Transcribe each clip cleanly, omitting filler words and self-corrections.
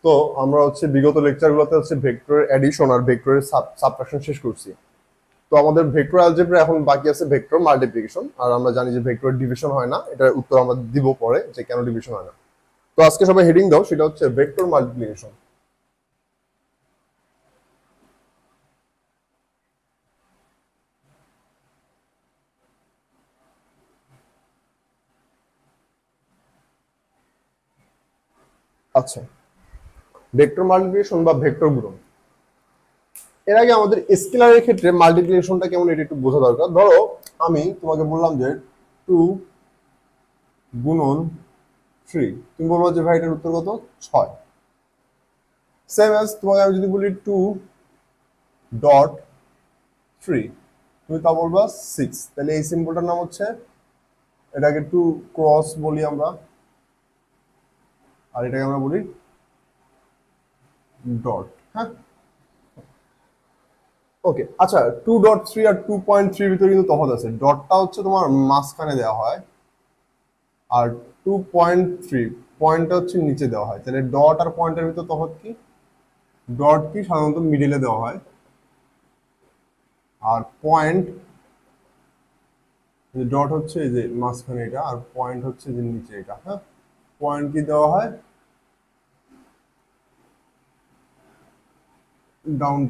তো আমরা হচ্ছে বিগত লেকচারগুলোতে হচ্ছে ভেক্টরের অ্যাডিশন আর ভেক্টরের সাবট্রাকশন শেষ করছি। তো আমাদের ভেক্টর অ্যালজেব্রা এখন বাকি আছে ভেক্টর মাল্টিপ্লিকেশন, আর আমরা জানি যে ভেক্টর ডিভিশন হয় না, এটার উত্তর আমরা দিব পরে যে কেন ডিভিশন হয় না। তো আজকে সবাই হেডিং দাও, সেটা হচ্ছে ভেক্টর মাল্টিপ্লিকেশন। আচ্ছা, ভেক্টর মাল্টিপ্লিকেশন বা ভেক্টর গুণন। এর আগে আমাদের স্কেলারের ক্ষেত্রে মাল্টিপ্লিকেশনটা কেমন এটা একটু বোঝা দরকার। ধরো আমি তোমাকে বললাম যে 2 গুণন 3, তুমি বলবো যে ভাই এটার উত্তর কত? 6। সেম অ্যাজ তোমাকে আমি যদি বলি 2.3, তুমি তা বলবা 6। তাহলে এই সিম্বলটার নাম হচ্ছে, এটাকে 2 ক্রস বলি আমরা, আর এটাকে আমরা বলি ডট। হ্যাঁ, ওকে। আচ্ছা, 2.3 আর 2.3 ভিতরে কিন্তু তফাৎ আছে। ডটটা হচ্ছে তোমার মাঝখানে দেওয়া হয়, আর 2.3 পয়েন্টটা হচ্ছে নিচে দেওয়া হয়। তাহলে ডট আর পয়েন্টের ভিতর তফাৎ কি? ডট কি সাধারণত মিডিলে দেওয়া হয়, আর পয়েন্ট, ডট হচ্ছে এই যে মাঝখানে এটা, আর পয়েন্ট হচ্ছে যে নিচে এটা। হ্যাঁ, পয়েন্ট কি দেওয়া হয়? ডাউন,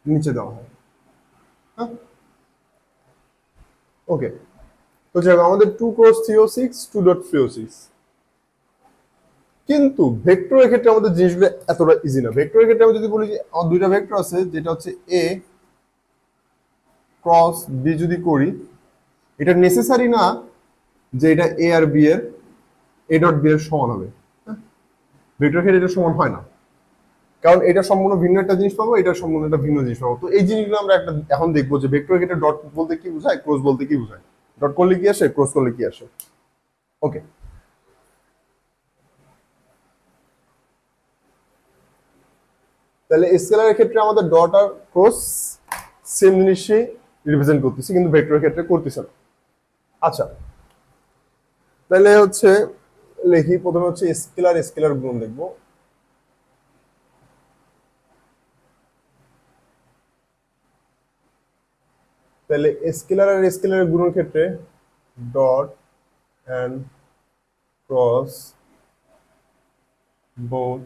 নিচে দেওয়া হয়। হ্যাঁ, ওকে। তো যাই হোক, আমাদের 2 ক্রস 306, 2.306। কিন্তু ভেক্টরের ক্ষেত্রে আমাদের জিনিসগুলো এতটা ইজি না। ভেক্টরের ক্ষেত্রে আমি যদি বলি যে আমার দুইটা ভেক্টর আছে, যেটা হচ্ছে এ ক্রস বি যদি করি, এটা নেসেসারি না যে এটা এ আর বি এর, এ ডট বি এর সমান হবে। ভেক্টরের ক্ষেত্রে এটা সমান হয় না, কারণ এটা সম্পূর্ণ ভিন্ন একটা জিনিস পাবো, এটা সম্পূর্ণ একটা ভিন্ন জিনিস পাবো। তো এই জিনিসগুলো আমরা একটা এখন দেখবো যে ভেক্টরের ক্ষেত্রে ডট বলতে কি বোঝায়, ক্রস বলতে কি বোঝায়, ডট করলে কি আসে, ক্রস করলে কি আসে। ওকে, তাহলে স্কেলারের ক্ষেত্রে আমাদের ডট আর ক্রস সেম জিনিসই রিপ্রেজেন্ট করতেছি, কিন্তু ভেক্টরের ক্ষেত্রে করতেছে না। আচ্ছা, তাহলে হচ্ছে লিখি প্রথমে হচ্ছে স্কেলার স্কেলার গুণ দেখবো। তাহলে স্কেলার আর স্কেলারের গুণের ক্ষেত্রে dot and cross both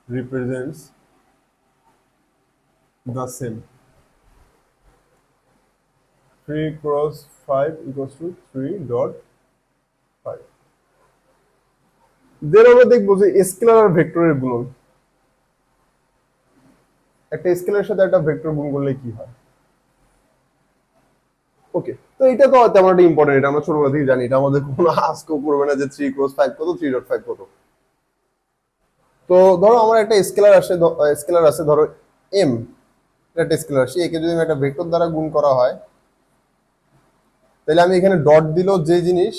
represents the same. 3 cross 5 equals to 3.5. Then আমরা দেখবো যে স্কেলার আর ভেক্টরের গুণন। একটা স্কেলারের সাথে একটা ভেক্টর গুণ করলে কি হয়। ওকে, তো এটা তো তেমন একটা ইম্পর্টেন্ট, এটা আমরা ছোটবেলা থেকে জানি, এটা আমাদের কোনো আজকেও করবে না যে 3 ক্রস 5 কত, 3.5 কত। তো ধরো আমার একটা স্কেলার আছে ধরো এম, একটা স্কেলার আছে, একে যদি একটা ভেক্টর দ্বারা গুণ করা হয়, তাহলে আমি এখানে ডট দিলেও যে জিনিস,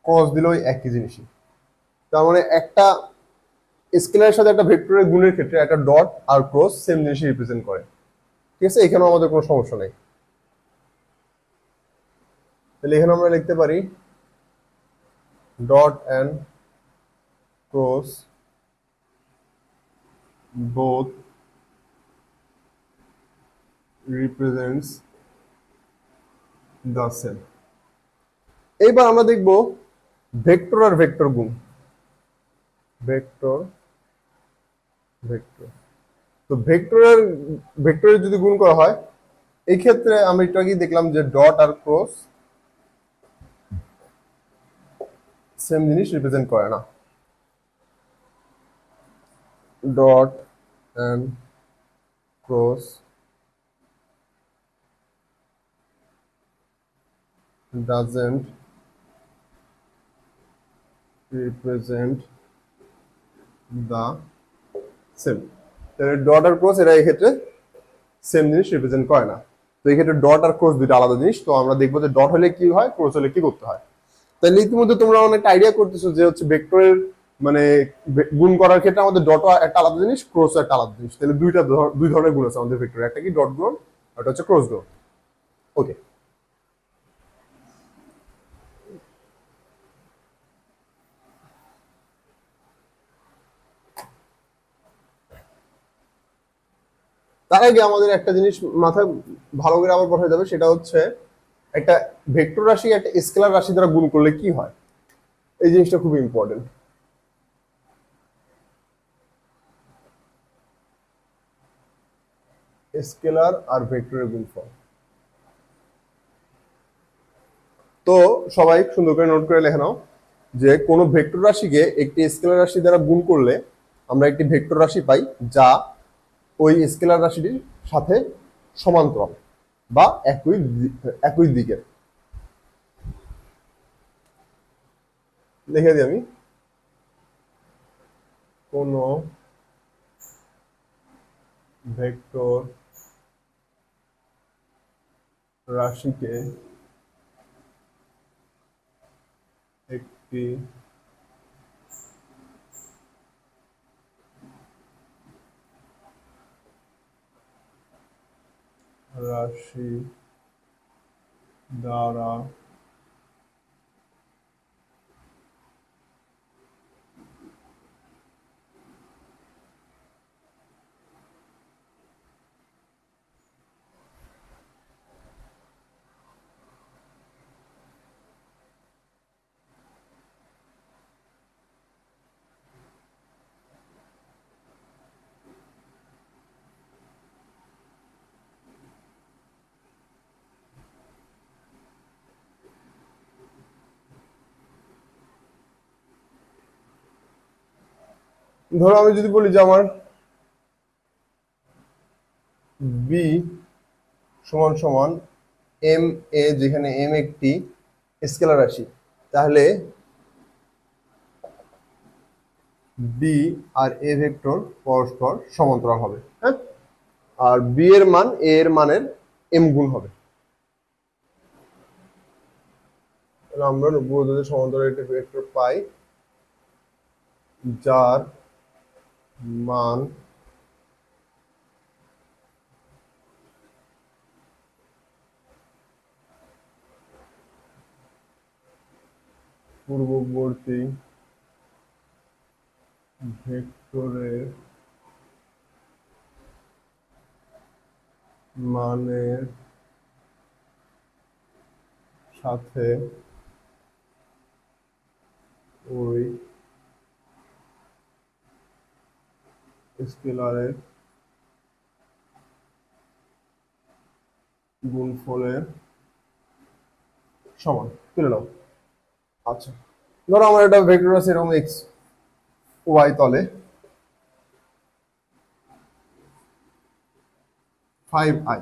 ক্রস দিলেও একই জিনিসই। তার মানে একটা স্কেলারের সাথে একটা ভেক্টরের গুণের ক্ষেত্রে একটা ডট আর ক্রস সেম জিনিসই রিপ্রেজেন্ট করে। ঠিক আছে, এখানেও আমাদের কোনো সমস্যা নেই। তাহলে এখানে আমরা লিখতে পারি dot and cross both represents the same. এইবার আমরা দেখব ভেক্টর আর ভেক্টর গুণ। ভেক্টর ভেক্টর, তো ভেক্টরের যদি গুণ করা হয়, এই ক্ষেত্রে আমরা একটু আগেই দেখলাম যে ডট আর ক্রস সেম জিনিস রিপ্রেজেন্ট করে না। Dot and cross doesn't represent the same. তাহলে ডট আর ক্রস এরা এই ক্ষেত্রে সেম জিনিস রিপ্রেজেন্ট করে না। তো এই ক্ষেত্রে ডট আর ক্রস দুটো আলাদা জিনিস। তো আমরা দেখবো যে ডট হলে কি হয়, ক্রস হলে কি করতে হয়। তাহলে ইতিমধ্যে তোমরা অনেকটা আইডিয়া করতেছো যে হচ্ছে ভেক্টরের মানে গুণ করার ক্ষেত্রে আমাদের ডটও একটা আলাদা জিনিস, ক্রসও একটা আলাদা জিনিস। তাহলে দুই ধরনের গুণ আছে আমাদের ভেক্টরে, একটা কি ডট গুণ, আর একটা হচ্ছে ক্রস গুণ। ওকে, তার আগে আমাদের একটা জিনিস মাথায় ভালো করে আবার বসাতে যাবে, সেটা হচ্ছে একটা ভেক্টর রাশি একটা স্কেলার রাশি দ্বারা গুণ করলে কি হয়। এই জিনিসটা খুব ইম্পর্টেন্ট। স্কেলার আর ভেক্টরের গুণফল। তো সবাই সুন্দর করে নোট করে লেখে নাও যে কোন ভেক্টর রাশিকে একটি স্কেলার রাশি দ্বারা গুণ করলে আমরা একটি ভেক্টর রাশি পাই যা ওই স্কেলার রাশিটির সাথে সমান্তরাল বা একই দিকের। লিখে দিই আমি, কোন ভেক্টর রাশিকে একটি রাশি দ্বারা ধরো আমি যদি বলি যে আমার বি সমান সমান এম এ, যেখানে এম একটি স্কেলার রাশি, তাহলে বি আর এ ভেক্টর পরস্পর সমান্তরাল হবে। হ্যাঁ, আর বি এর মান এ এর মানের এম গুণ হবে। তাহলে আমরা নব্বই সমান্তরাল একটি ভেক্টর পাই যার মান পূর্ববর্তী ভেক্টরের মানের সাথে ওই স্কেলারের গুণফলের সমান। তুলে নাও। আচ্ছা, ধরো আমার একটা ভেক্টর আছে এরকম এক্স ওয়াই তলে 5i।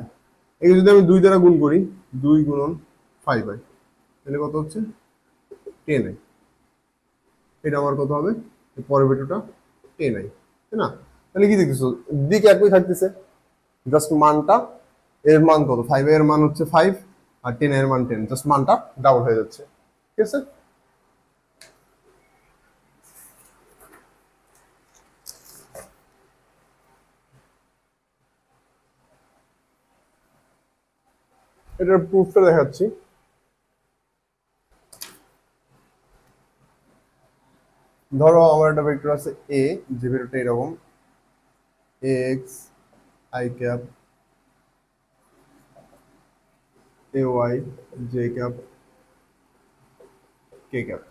এই যদি আমি 2 দ্বারা গুণ করি, 2 গুণন 5i, তাহলে কত হচ্ছে 10i। এটা আমার কত হবে, পরের ভেক্টরটা 10i, তাই না? তাহলে কি দেখতেছো, দিক একই থাকতেছে, জাস্ট মানটা, এর মান কত, 5 এর মান হচ্ছে 5 আর 10 এর মান 10, জাস্ট মানটা ডাবল হয়ে যাচ্ছে। ঠিক আছে, এটার প্রুফটা দেখাচ্ছি। ধরো আমার একটা ভেক্টর আছে এ, যে ভেক্টরটা এরকম X I cap A Y J cap K cap.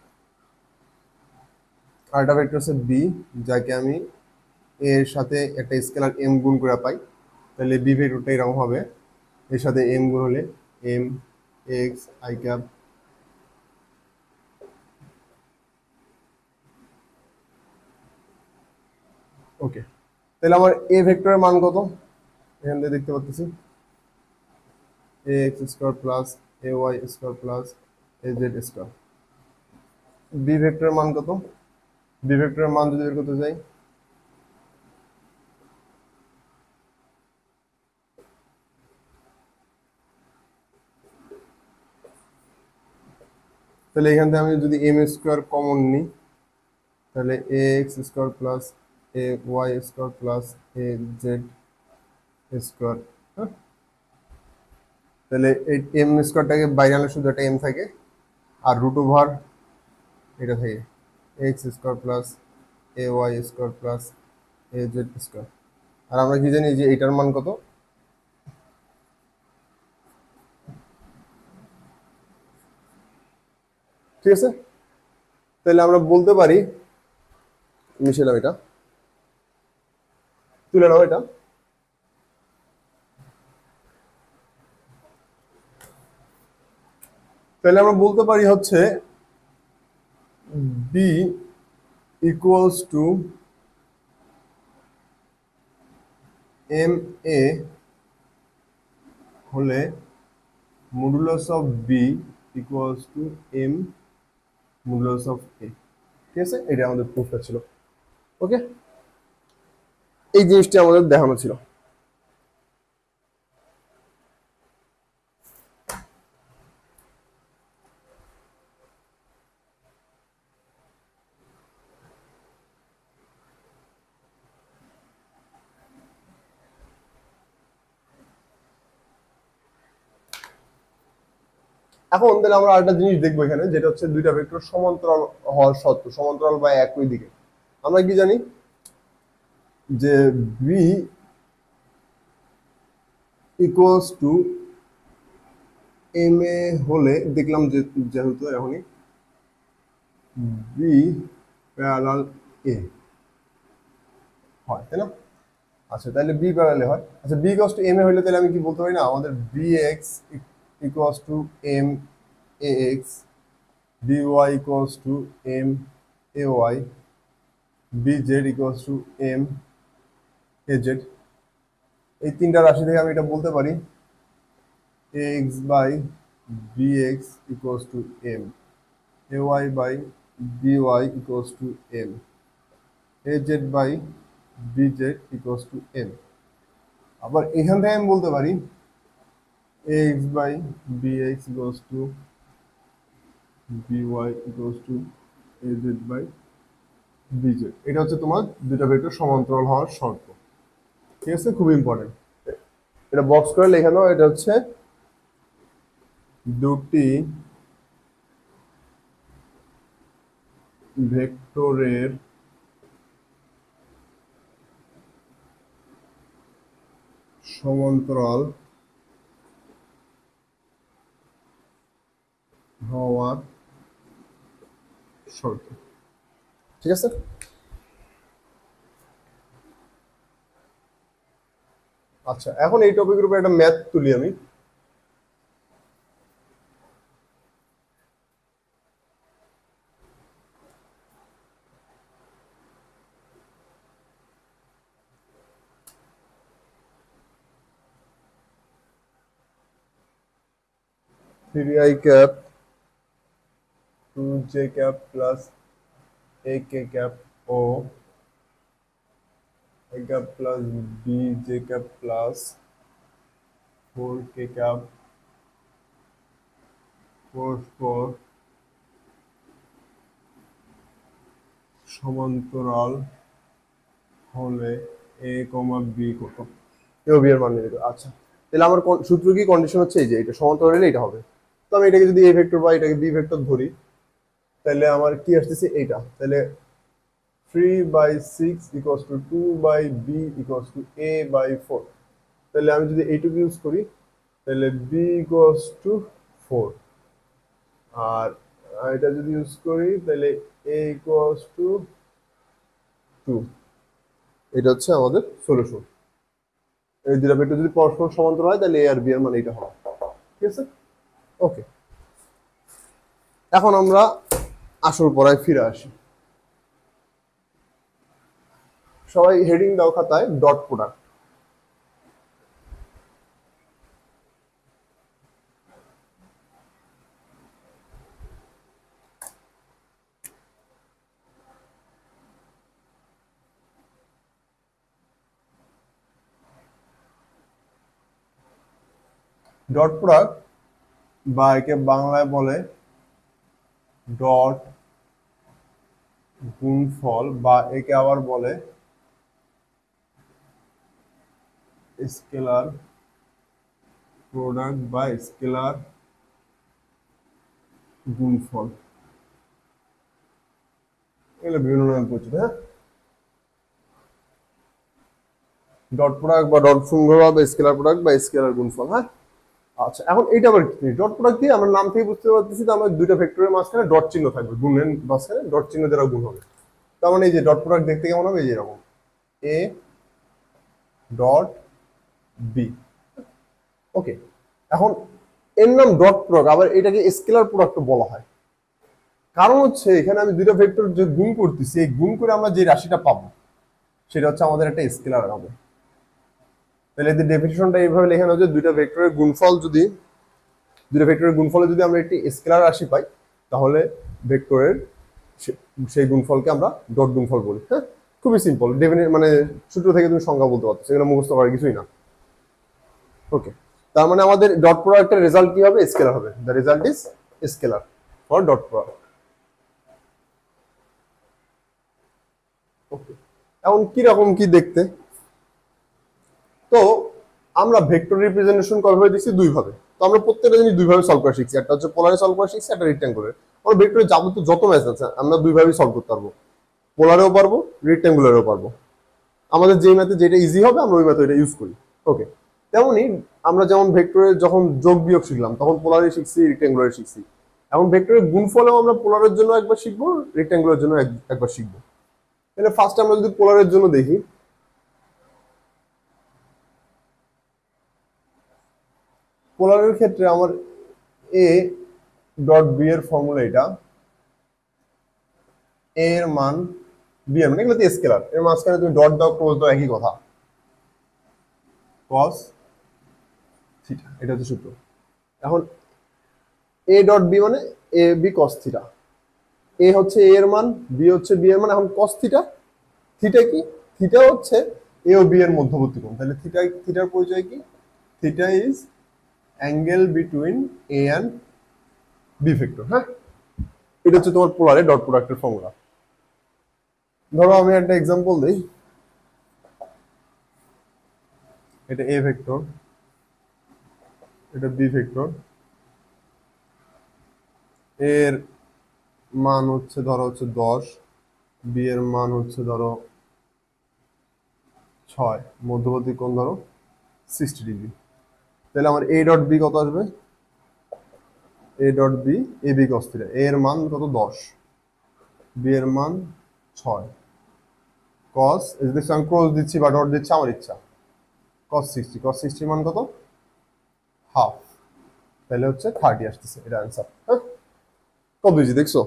আর একটা ভেক্টর আছে বি, যাকে আমি এর সাথে একটা স্কেলার এম গুণ করে পাই, তাহলে বি ভেক্টরটা এরকম হবে, এর সাথে এম গুণ হলে এম এক্স আই ক্যাপ। ওকে, তাহলে আমার এ ভেক্টরের মান কত, এখান থেকে দেখতে পাচ্ছি A x square plus A Y square plus A Z square. B ভেক্টরের মান কত, বি ভেক্টরের মান যদি বের করতে যাই, তাহলে এখান থেকে আমি যদি এম স্কোয়ার কমন নিই, তাহলে A x square plus A Y square plus A Z square. হ্যাঁ, তাহলে এই এম স্কোয়ারটাকে বাইরে আনলে শুধু একটা এম থাকে, আর রুট ওভার এটা থাকে X square plus A Y square plus A Z square. আর আমরা কি জানি যে এটার মান কত? ঠিক আছে, তাহলে আমরা বলতে পারি, মিশালাম এটা, তুলে নাও এটা। তাহলে আমরা বলতে পারি হচ্ছে B equals to M A হলে modulus of B equals to M modulus of A. ঠিক আছে, এটা আমাদের প্রুফটা ছিল। ওকে, এই জিনিসটি আমাদের দেখানো ছিল। এখন তাহলে আমরা আরেকটা জিনিস দেখবো এখানে, যেটা হচ্ছে দুইটা ভেক্টর সমান্তরাল হওয়ার শর্ত, সমান্তরাল বা একই দিকে। আমরা কি জানি যে B equals to M A হলে, দেখলাম যে যেহেতু এখনই বি প্যারালাল এ হয়, তাই না? আচ্ছা, তাহলে বি প্যারালাল হয়। আচ্ছা, b equals to M A হলে তাহলে আমি কি বলতে পারি না, আমাদের b x equals to M a x, b y equals to M a y, b z equals to M a z. এই তিনটা রাশি থেকে আমি এটা বলতে পারি ax by bx equals to m, ay by by equals to m, az by bz equals to m। আবার এখান থেকে আমি বলতে পারি ax by bx equals to by equals to az by bz। এটা হচ্ছে তোমার দুটা ভেক্টর সমান্তরাল হওয়ার শর্ত। ঠিক আছে, খুব ইম্পর্টেন্ট। এটা বক্স করে লেখা নাও, এটা হচ্ছে দুটি ভেক্টরের সমান্তরাল হওয়ার শর্ত। ঠিক আছে, আচ্ছা এখন এই টপিকের উপর একটা ম্যাথ তুলি আমি। Three i cap two j cap plus a k cap ও a cap plus b j cap plus four k cap four সমান্তরাল হলে এ কমা বি কত, এ বি এর মান নির্ণয় করো। আচ্ছা, তাহলে আমার সূত্র কি, কন্ডিশন হচ্ছে এই যে এটা সমান্তরাল হলে এটা হবে। তো আমি এটাকে যদি এ ভেক্টর বা এটাকে বি ভেক্টর ধরি, তাহলে আমার কি আসতেছে এইটা, তাহলে 3/6 equals to 2/b equals to a/4। তাহলে আমি যদি এইটুকু ইউজ করি তাহলে b equals to 4, আর এটা যদি ইউজ করি তাহলে a equals to 2। এটা হচ্ছে আমাদের সলিউশন। এই দুটো ভেক্টর যদি পরস্পর সমান্তরাল হয় তাহলে a আর b এর মান এটা হবে। ঠিক আছে, ওকে। এখন আমরা আসল পড়ায় ফিরে আসি। সবাই হেডিং দাও খাতায়, ডট প্রোডাক্ট। ডট প্রোডাক্ট বা একে বাংলায় বলে ডট গুণফল, বা একে আবার বলে স্কেলার প্রোডাক্ট বা স্কেলার গুণফল, এগুলো বিভিন্ন নামে পরিচিত। হ্যাঁ, ডট প্রোডাক্ট বা ডট গুণফল বা স্কেলার প্রোডাক্ট বা স্কেলার গুণফল। হ্যাঁ, আচ্ছা, এখন এইটা আবার কি? ডট প্রোডাক্ট দিয়ে আমরা নাম থেকে বুঝতে পারতেছি যে আমার দুইটা ভেক্টরের মাঝখানে ডট চিহ্ন থাকবে, গুণের মাঝখানে ডট চিহ্ন দ্বারা গুণ হবে। তার মানে এই যে ডট প্রোডাক্ট দেখতে কেমন হবে? এই যে এরকম এ ডট বি। ওকে, এখন এর নাম ডট প্রোডাক্ট, আবার এটাকে স্কেলার প্রোডাক্ট বলা হয়। কারণ হচ্ছে এখানে আমি দুইটা ভেক্টর যে গুণ করতেছি, এই গুণ করে আমরা যে রাশিটা পাবো সেটা হচ্ছে আমাদের একটা স্কেলার হবে। তাহলে এদের ডেফিনিশনটা এইভাবে লেখানো যে দুইটা ভেক্টরের গুণফলে যদি আমরা একটি স্কেলার রাশি পাই, তাহলে ভেক্টরের সেই গুণফলকে আমরা ডট গুণফল বলি। হ্যাঁ, খুবই সিম্পল, মানে সূত্র থেকে তুমি সংজ্ঞা বলতে পারছো, সেগুলো মুখস্থ করার কিছুই না। ওকে, তার মানে আমাদের ডট প্রোডাক্টের রেজাল্ট কি হবে? স্কেলার হবে। The result is scalar for dot product. Okay, এখন কিরকম কি দেখতে? তো আমরা ভেক্টর রিপ্রেজেন্টেশন কবে দিচ্ছি? দুই ভাবে। তো আমরা প্রত্যেকটা জিনিস দুই ভাবে সলভ করা শিখছি, একটা হচ্ছে পোলারে সলভ করা শিখছি, একটা রেক্ট্যাঙ্গুলার। আমরা ভেক্টরে যাবতীয় যত ম্যাথ আছে আমরা দুই ভাবেই সলভ করতে পারবো, পোলারেও পারবো, রেক্ট্যাঙ্গুলারেও পারবো। আমাদের যেই ম্যাথে যেটা ইজি হবে আমরা ওই ম্যাথে এটা ইউজ করি। ওকে, তেমনই আমরা যেমন ভেক্টরে যখন যোগ বিয়োগ শিখলাম তখন পোলারে শিখছি, রেক্ট্যাঙ্গুলারে শিখছি। এখন ভেক্টরের গুণফলেও আমরা পোলারের জন্য একবার শিখবো, রেক্ট্যাঙ্গুলারের জন্য একবার শিখবো। তাহলে ফার্স্ট আমরা যদি পোলারের জন্য দেখি, পোলারের ক্ষেত্রে আমার এ ডট বি এর ফর্মুলা এটা, এ এর মান বি এর মান, এগুলো তো স্কেলার, এর মাঝখানে তুমি ডট দাও ক্রস দাও একই কথা, কস থিটা, এটা হচ্ছে সূত্র। এখন এ ডট বি মানে এ বি কস থিটা, এ হচ্ছে এ এর মান, বি হচ্ছে বি এর মান। এখন কস থিটা, থিটা কি? থিটা হচ্ছে এ ও বি এর মধ্যবর্তী কোণ। তাহলে থিটার পরিচয় কি? Theta is angle between a and b vector. হ্যাঁ, এটা হচ্ছে তোমার পোলারে ডট প্রোডাক্টের ফর্মুলা। ধরো আমি একটা এক্সাম্পল দিই, এটা এ ভেক্টর, এটা বি ভেক্টর, এর মান হচ্ছে ধরো হচ্ছে 10, বি এর মান হচ্ছে ধরো 6, মধ্যবর্তী কোণ ধরো 60 ডিগ্রি। তাহলে আমার এ ডট বি কত আসবে? A dot B, A B cos theta, A এর মান কত? 10, বি এর মান 6, কস, যদি আমি ক্রস দিচ্ছি বা ডট দিচ্ছি আমার ইচ্ছা, কস 60, কস 60 মান কত? হাফ। তাহলে হচ্ছে 30 আসতেছে, এটা অ্যান্সার। হ্যাঁ, কত ইজি দেখছো?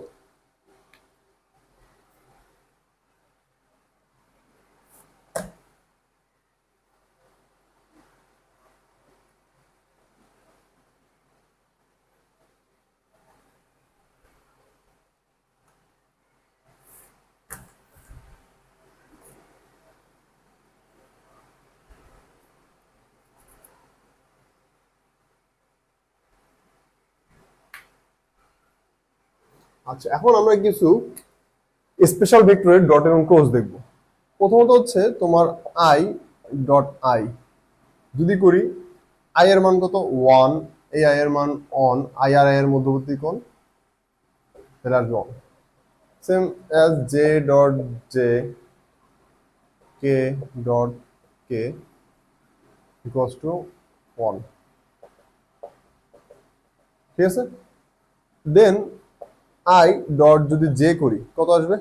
আচ্ছা, এখন আমরা কিছু স্পেশাল ভেক্টরের ডট এবং ক্রস দেখব। প্রথমত হচ্ছে তোমার আই ডট আই যদি করি, আই এর মান কত? 1, এই আই এর মান অন, আই আর আই এর মধ্যবর্তী কোণ, তাহলে আসবে on. Same as J dot J, K dot K equals to 1। ঠিক আছে, দেন আই ডট যদি জে করি কত আসবে?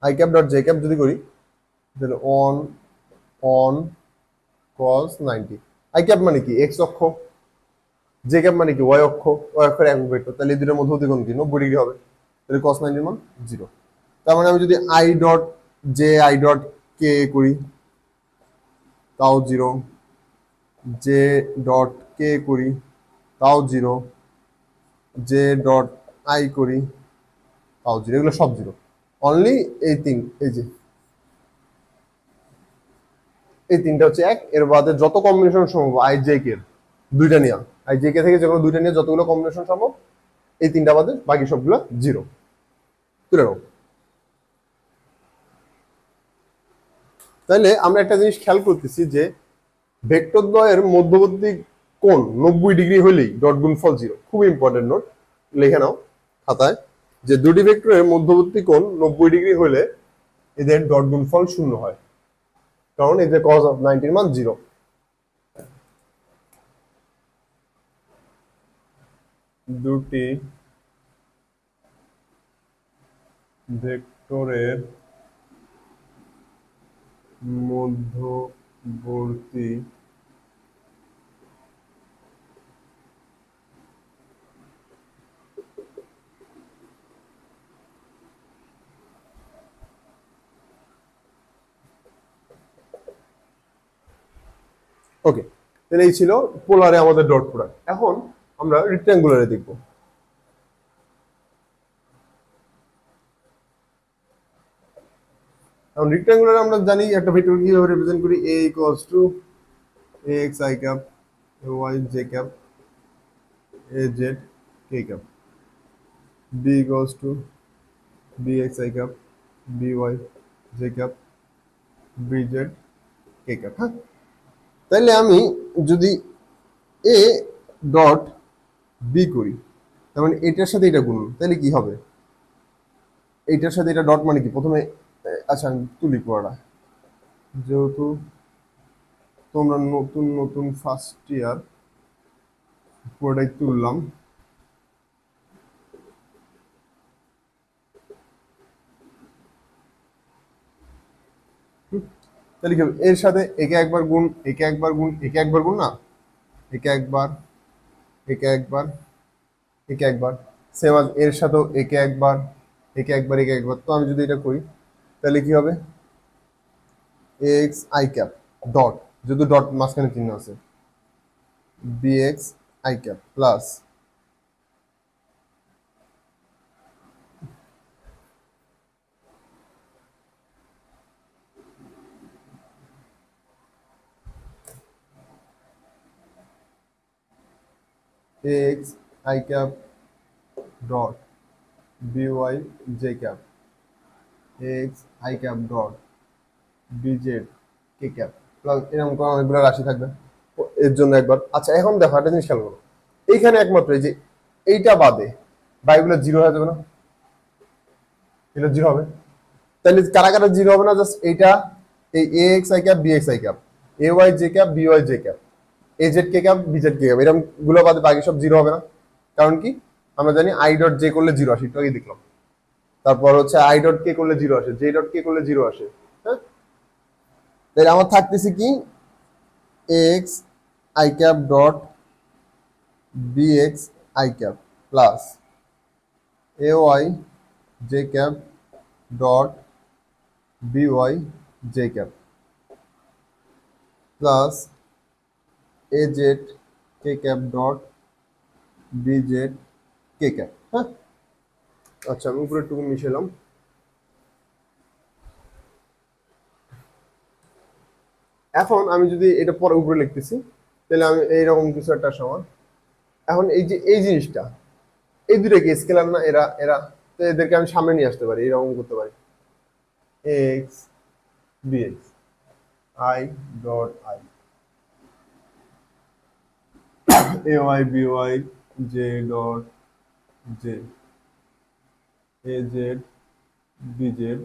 I cap dot j cap যদি করি তাহলে on on cos 90। I cap মানে কি? এক্স অক্ষ, জে ক্যাপ মানে কি? ওয়াই অক্ষ, ওয়াই অক্ষের একক ভেক্টর। তাহলে এই দুটোর মধ্যবর্তী কোণ কি? 90 ডিগ্রি হবে। তাহলে কস 90 মান 0। তার মানে আমি যদি I dot J I dot K করি তাও 0, জে ডট কে করি তাও 0, জে ডট আই করি তাও 0, এগুলো সব 0। অনলি এই তিন, এই যে এই তিনটা হচ্ছে এক, এর বাদে যত কম্বিনেশন সম্ভব আই জে কে দুইটা নিয়ে, আই জে কে থেকে যে কোনো দুইটা নিয়ে যতগুলো কম্বিনেশন সম্ভব, এই তিনটা বাদে বাকি সবগুলো 0 তুলে নাও। তাহলে আমরা একটা জিনিস খেয়াল করতেছি যে ভেক্টর দ্বয়ের মধ্যবর্তী কোণ 90 ডিগ্রি হলেই ডট গুণফল 0। খুব ইম্পর্টেন্ট নোট, লিখে নাও খাতায় যে দুটি ভেক্টরের মধ্যবর্তী কোণ 90 ডিগ্রি হলে এদের ডট গুণফল 0 হয়, কারণ এই যে cos অফ 90 এর মান 0। দুটি ভেক্টরের মধ্যবর্তী ওকে, তাহলে এই ছিল পোলারে আমাদের ডট প্রোডাক্ট। এখন আমরা রেক্ট্যাঙ্গুলারে দেখব। এখন রেক্ট্যাঙ্গুলারে আমরা জানি একটা ভেক্টর কিভাবে রিপ্রেজেন্ট করি, a equals to ax i cap ay j cap az k cap, b equals to bx i cap by j cap bz k cap। হ্যাঁ, তাহলে আমি যদি a ডট b করি, তার মানে এটার সাথে এটা গুণ, তাহলে কি হবে? এইটার সাথে এটা ডট মানে কি? প্রথমে আচ্ছা আমি তুলি পড়া, যেহেতু তোমরা নতুন নতুন ফার্স্ট ইয়ার, পুরোটাই তুললাম। তাহলে কি হবে? এর সাথে একে একবার গুণ, একে একবার গুণ, একে একবার গুণ না, একে একবার, একে একবার, একে একবার, সেম আজ এর সাথেও একে একবার, একে একবার, একে একবার। তো আমি যদি এটা করি তাহলে কি হবে? এক্স আই ক্যাপ ডট, যেহেতু ডট মাঝখানে চিহ্ন আছে, bx I cap plus x I cap dot by J cap x I cap dot BZ K cap plus এরকম করে অনেকগুলো রাশি থাকবে এর জন্য একবার। আচ্ছা এখন দেখো একটা জিনিস খেয়াল করো, এইখানে একমাত্র এই যে এইটা বাদে বাইগুলো জিরো হয়ে যাবে না? এটা জিরো হবে। তাহলে কারা কারা জিরো হবে না? জাস্ট এইটা, এই A X I cap B x I cap, A Y J cap B Y J cap, A Z K cap B Z K cap, এরকম গুলো বাদে বাকি সব জিরো হবে না? কারণ কি? আমরা জানি আই ডট জে করলে জিরো আসে, একটু আগে দেখলাম। তারপর হচ্ছে আই ডট কে করলে জিরো আসে, জে ডট কে করলে জিরো আসে। হ্যাঁ, তাহলে আমার থাকতেছে কি x I cap dot b x I cap plus A Y J cap dot b Y J cap plus A Z K cap dot b Z K cap. হ্যাঁ, আচ্ছা আমি উপরে টুকু মিশালাম। এখন আমি যদি এটা পরে উপরে লিখতেছি, তাহলে আমি এইরকম কিছু একটা সমান। এখন এই যে এই জিনিসটা, এই দুটো কি স্কেলার না? এরা এরা তো এদেরকে আমি সামনে নিয়ে আসতে পারি, এরকম করতে পারি x b x i dot i a y b Y j dot j a z b z.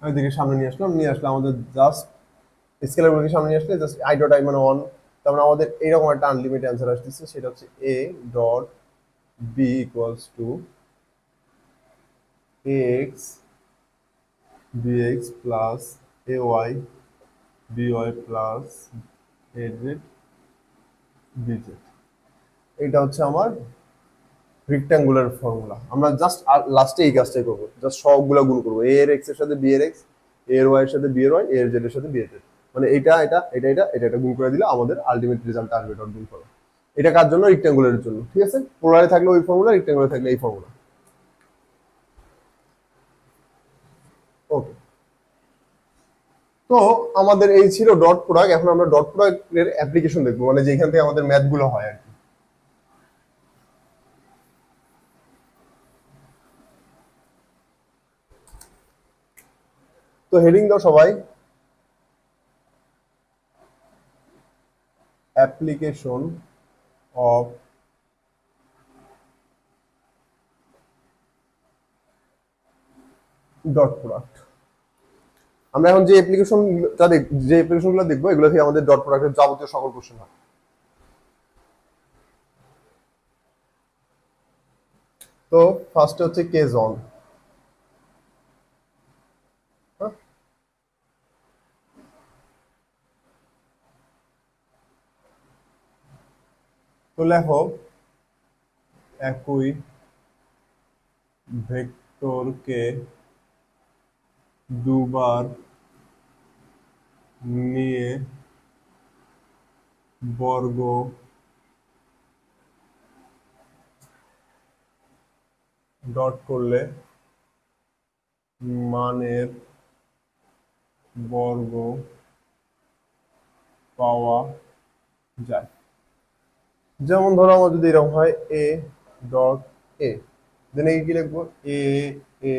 আমি এদিকে সামনে নিয়ে আসলাম, নিয়ে আসলে আমাদের জাস্ট স্কেলারগুলোকে সামনে নিয়ে আসলে জাস্ট আই ডট আই মানে ওয়ান। তার মানে আমাদের এইরকম একটা আনলিমিটেড অ্যান্সার আসতেছে, সেটা হচ্ছে a dot B equals to x bx plus A y by plus A z b z. এটা হচ্ছে আমার রেক্ট্যাঙ্গুলার ফর্মুলা। আমরা জাস্ট লাস্টে এই কাজটাই করবো, জাস্ট সবগুলো গুণ করবো, এ এর এক্স এর সাথে বি এর এক্স, এ এর ওয়াই এর সাথে বি এর ওয়াই, এ এর জেড এর সাথে বি এর জেড, মানে এটা এটা এটা এটা এটা এটা গুণ করে দিলে আমাদের আলটিমেট রেজাল্ট আসবে ডট গুণ ফর্ম। এটা কার জন্য? রেক্ট্যাঙ্গুলারের জন্য। ঠিক আছে, পোলারে থাকলে ওই ফর্মুলা, রেক্ট্যাঙ্গুলারে থাকলে এই ফর্মুলা। ওকে, তো আমাদের এই ছিল ডট প্রোডাক্ট। এখন আমরা ডট প্রোডাক্টের অ্যাপ্লিকেশন দেখবো, মানে যেখান থেকে আমাদের ম্যাথ গুলো হয় আর কি। তো হেডিং দাও সবাই। Application of dot product. আমরা এখন যে অ্যাপ্লিকেশনগুলো দেখবো এগুলো থেকে আমাদের ডট প্রোডাক্টের যাবতীয় সকল কোশ্চেন হয়। তো ফার্স্টে হচ্ছে কেস অন। তো লেখো একই ভেক্টরকে দুবার নিয়ে বর্গ ডট করলে মানের বর্গ পাওয়া যায়। যেমন ধরো আমার যদি এরকম হয় এ ডট এ, দেন কি লিখবো এ এ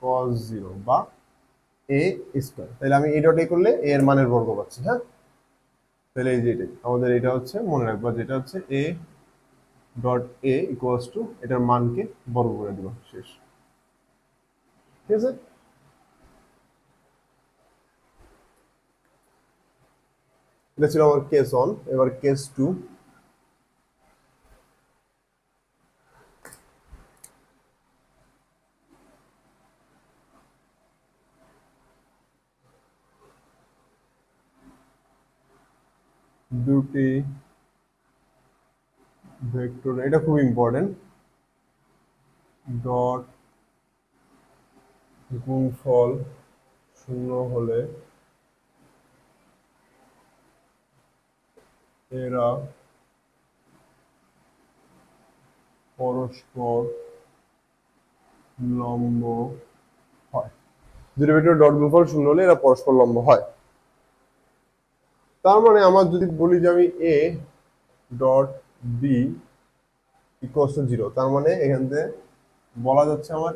কস 0 বা এ স্কয়ার। তাহলে আমি এ ডট এ করলে এ এর মানের বর্গ পাচ্ছি। হ্যাঁ, তাহলে এই যে এটাই আমাদের, এটা হচ্ছে মনে রাখবা, যেটা হচ্ছে a dot A equals to এটার মানকে বর্গ করে দিব, শেষ। ঠিক আছে, এটা ছিল আমার কেস অন। এবার কেস টু। দুটি ভেক্টর, এটা খুব ইম্পর্টেন্ট, ডট গুণফল শূন্য হলে এরা পরস্পর লম্ব হয়। দুটি ভেক্টর ডট গুণফল শূন্য হলে এরা পরস্পর লম্ব হয়। তার মানে আমার যদি বলি যে আমি a dot B equals to 0, তার মানে এখান থেকে বলা যাচ্ছে আমার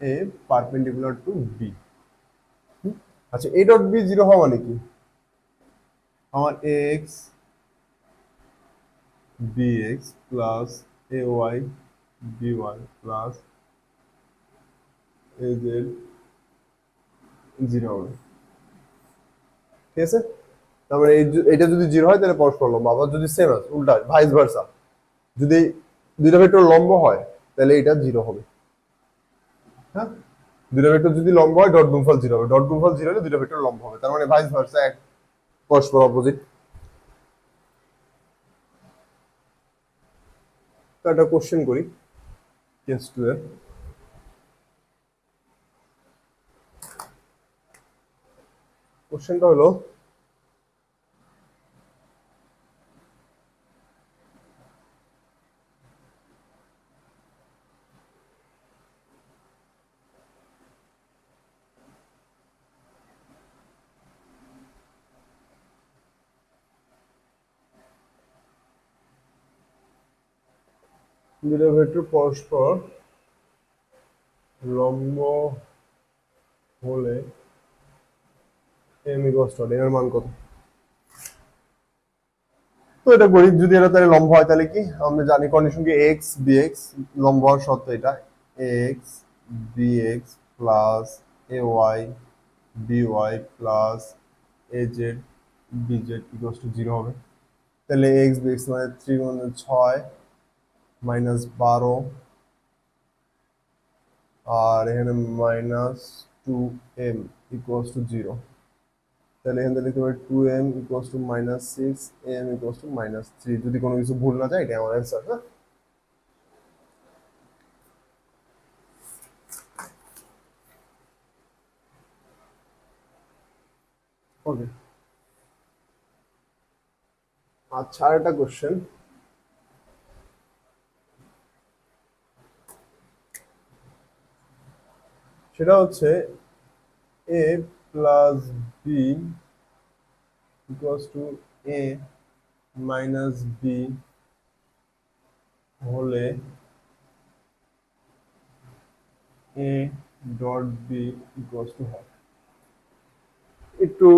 এ পারপেন্ডিকুলার টু বি। আচ্ছা, এ ডট বি 0 হওয়া মানে কি? আমার x bx plus ay by plus az 0 হবে। ঠিক আছে, তারপরে এটা যদি 0 হয় তাহলে পরস্পর লম্ব। আবার যদি সেম আছে, উল্টা ভাইস ভার্সা, যদি দুইটা ভেক্টর লম্ব হয় তাহলে এটা 0 হবে। হ্যাঁ, দুইটা ভেক্টর যদি লম্ব হয় ডট গুণফল 0 হবে, ডট গুণফল 0 হলে দুইটা ভেক্টর লম্ব হবে, তার মানে ভাইস ভার্সা, এক পরস্পর অপোজিট। তো একটা কোশ্চেন করি কেস 2 এর। কোশ্চেনটা হলো দুটো ভেক্টর পরস্পর লম্ব হলে এম ইকুয়ালস টু এর মান কত? তো এটা করি, যদি এটা তাহলে লম্ব হয় তাহলে কি আমরা জানি কন্ডিশন কি, এক্স বিএক্স লম্ব হওয়ার শর্ত এটা, x b x plus A y b y plus A z b z equals to 0 হবে। তাহলে এক্স বিএক্স মানে 3 মাইনাস 12, আর এখানে মাইনাস 2m ইকুয়ালস টু 0। তাহলে এখান থেকে লিখতে পারি 2m equals to minus 6, am equals to minus 3। যদি কোনো কিছু ভুল না যায়, এটা আমার অ্যান্সার। হ্যাঁ, ওকে। আচ্ছা, আর একটা কোশ্চেন, সেটা হচ্ছে A plus B equals to A minus B হলে A dot B equals to হয়। একটু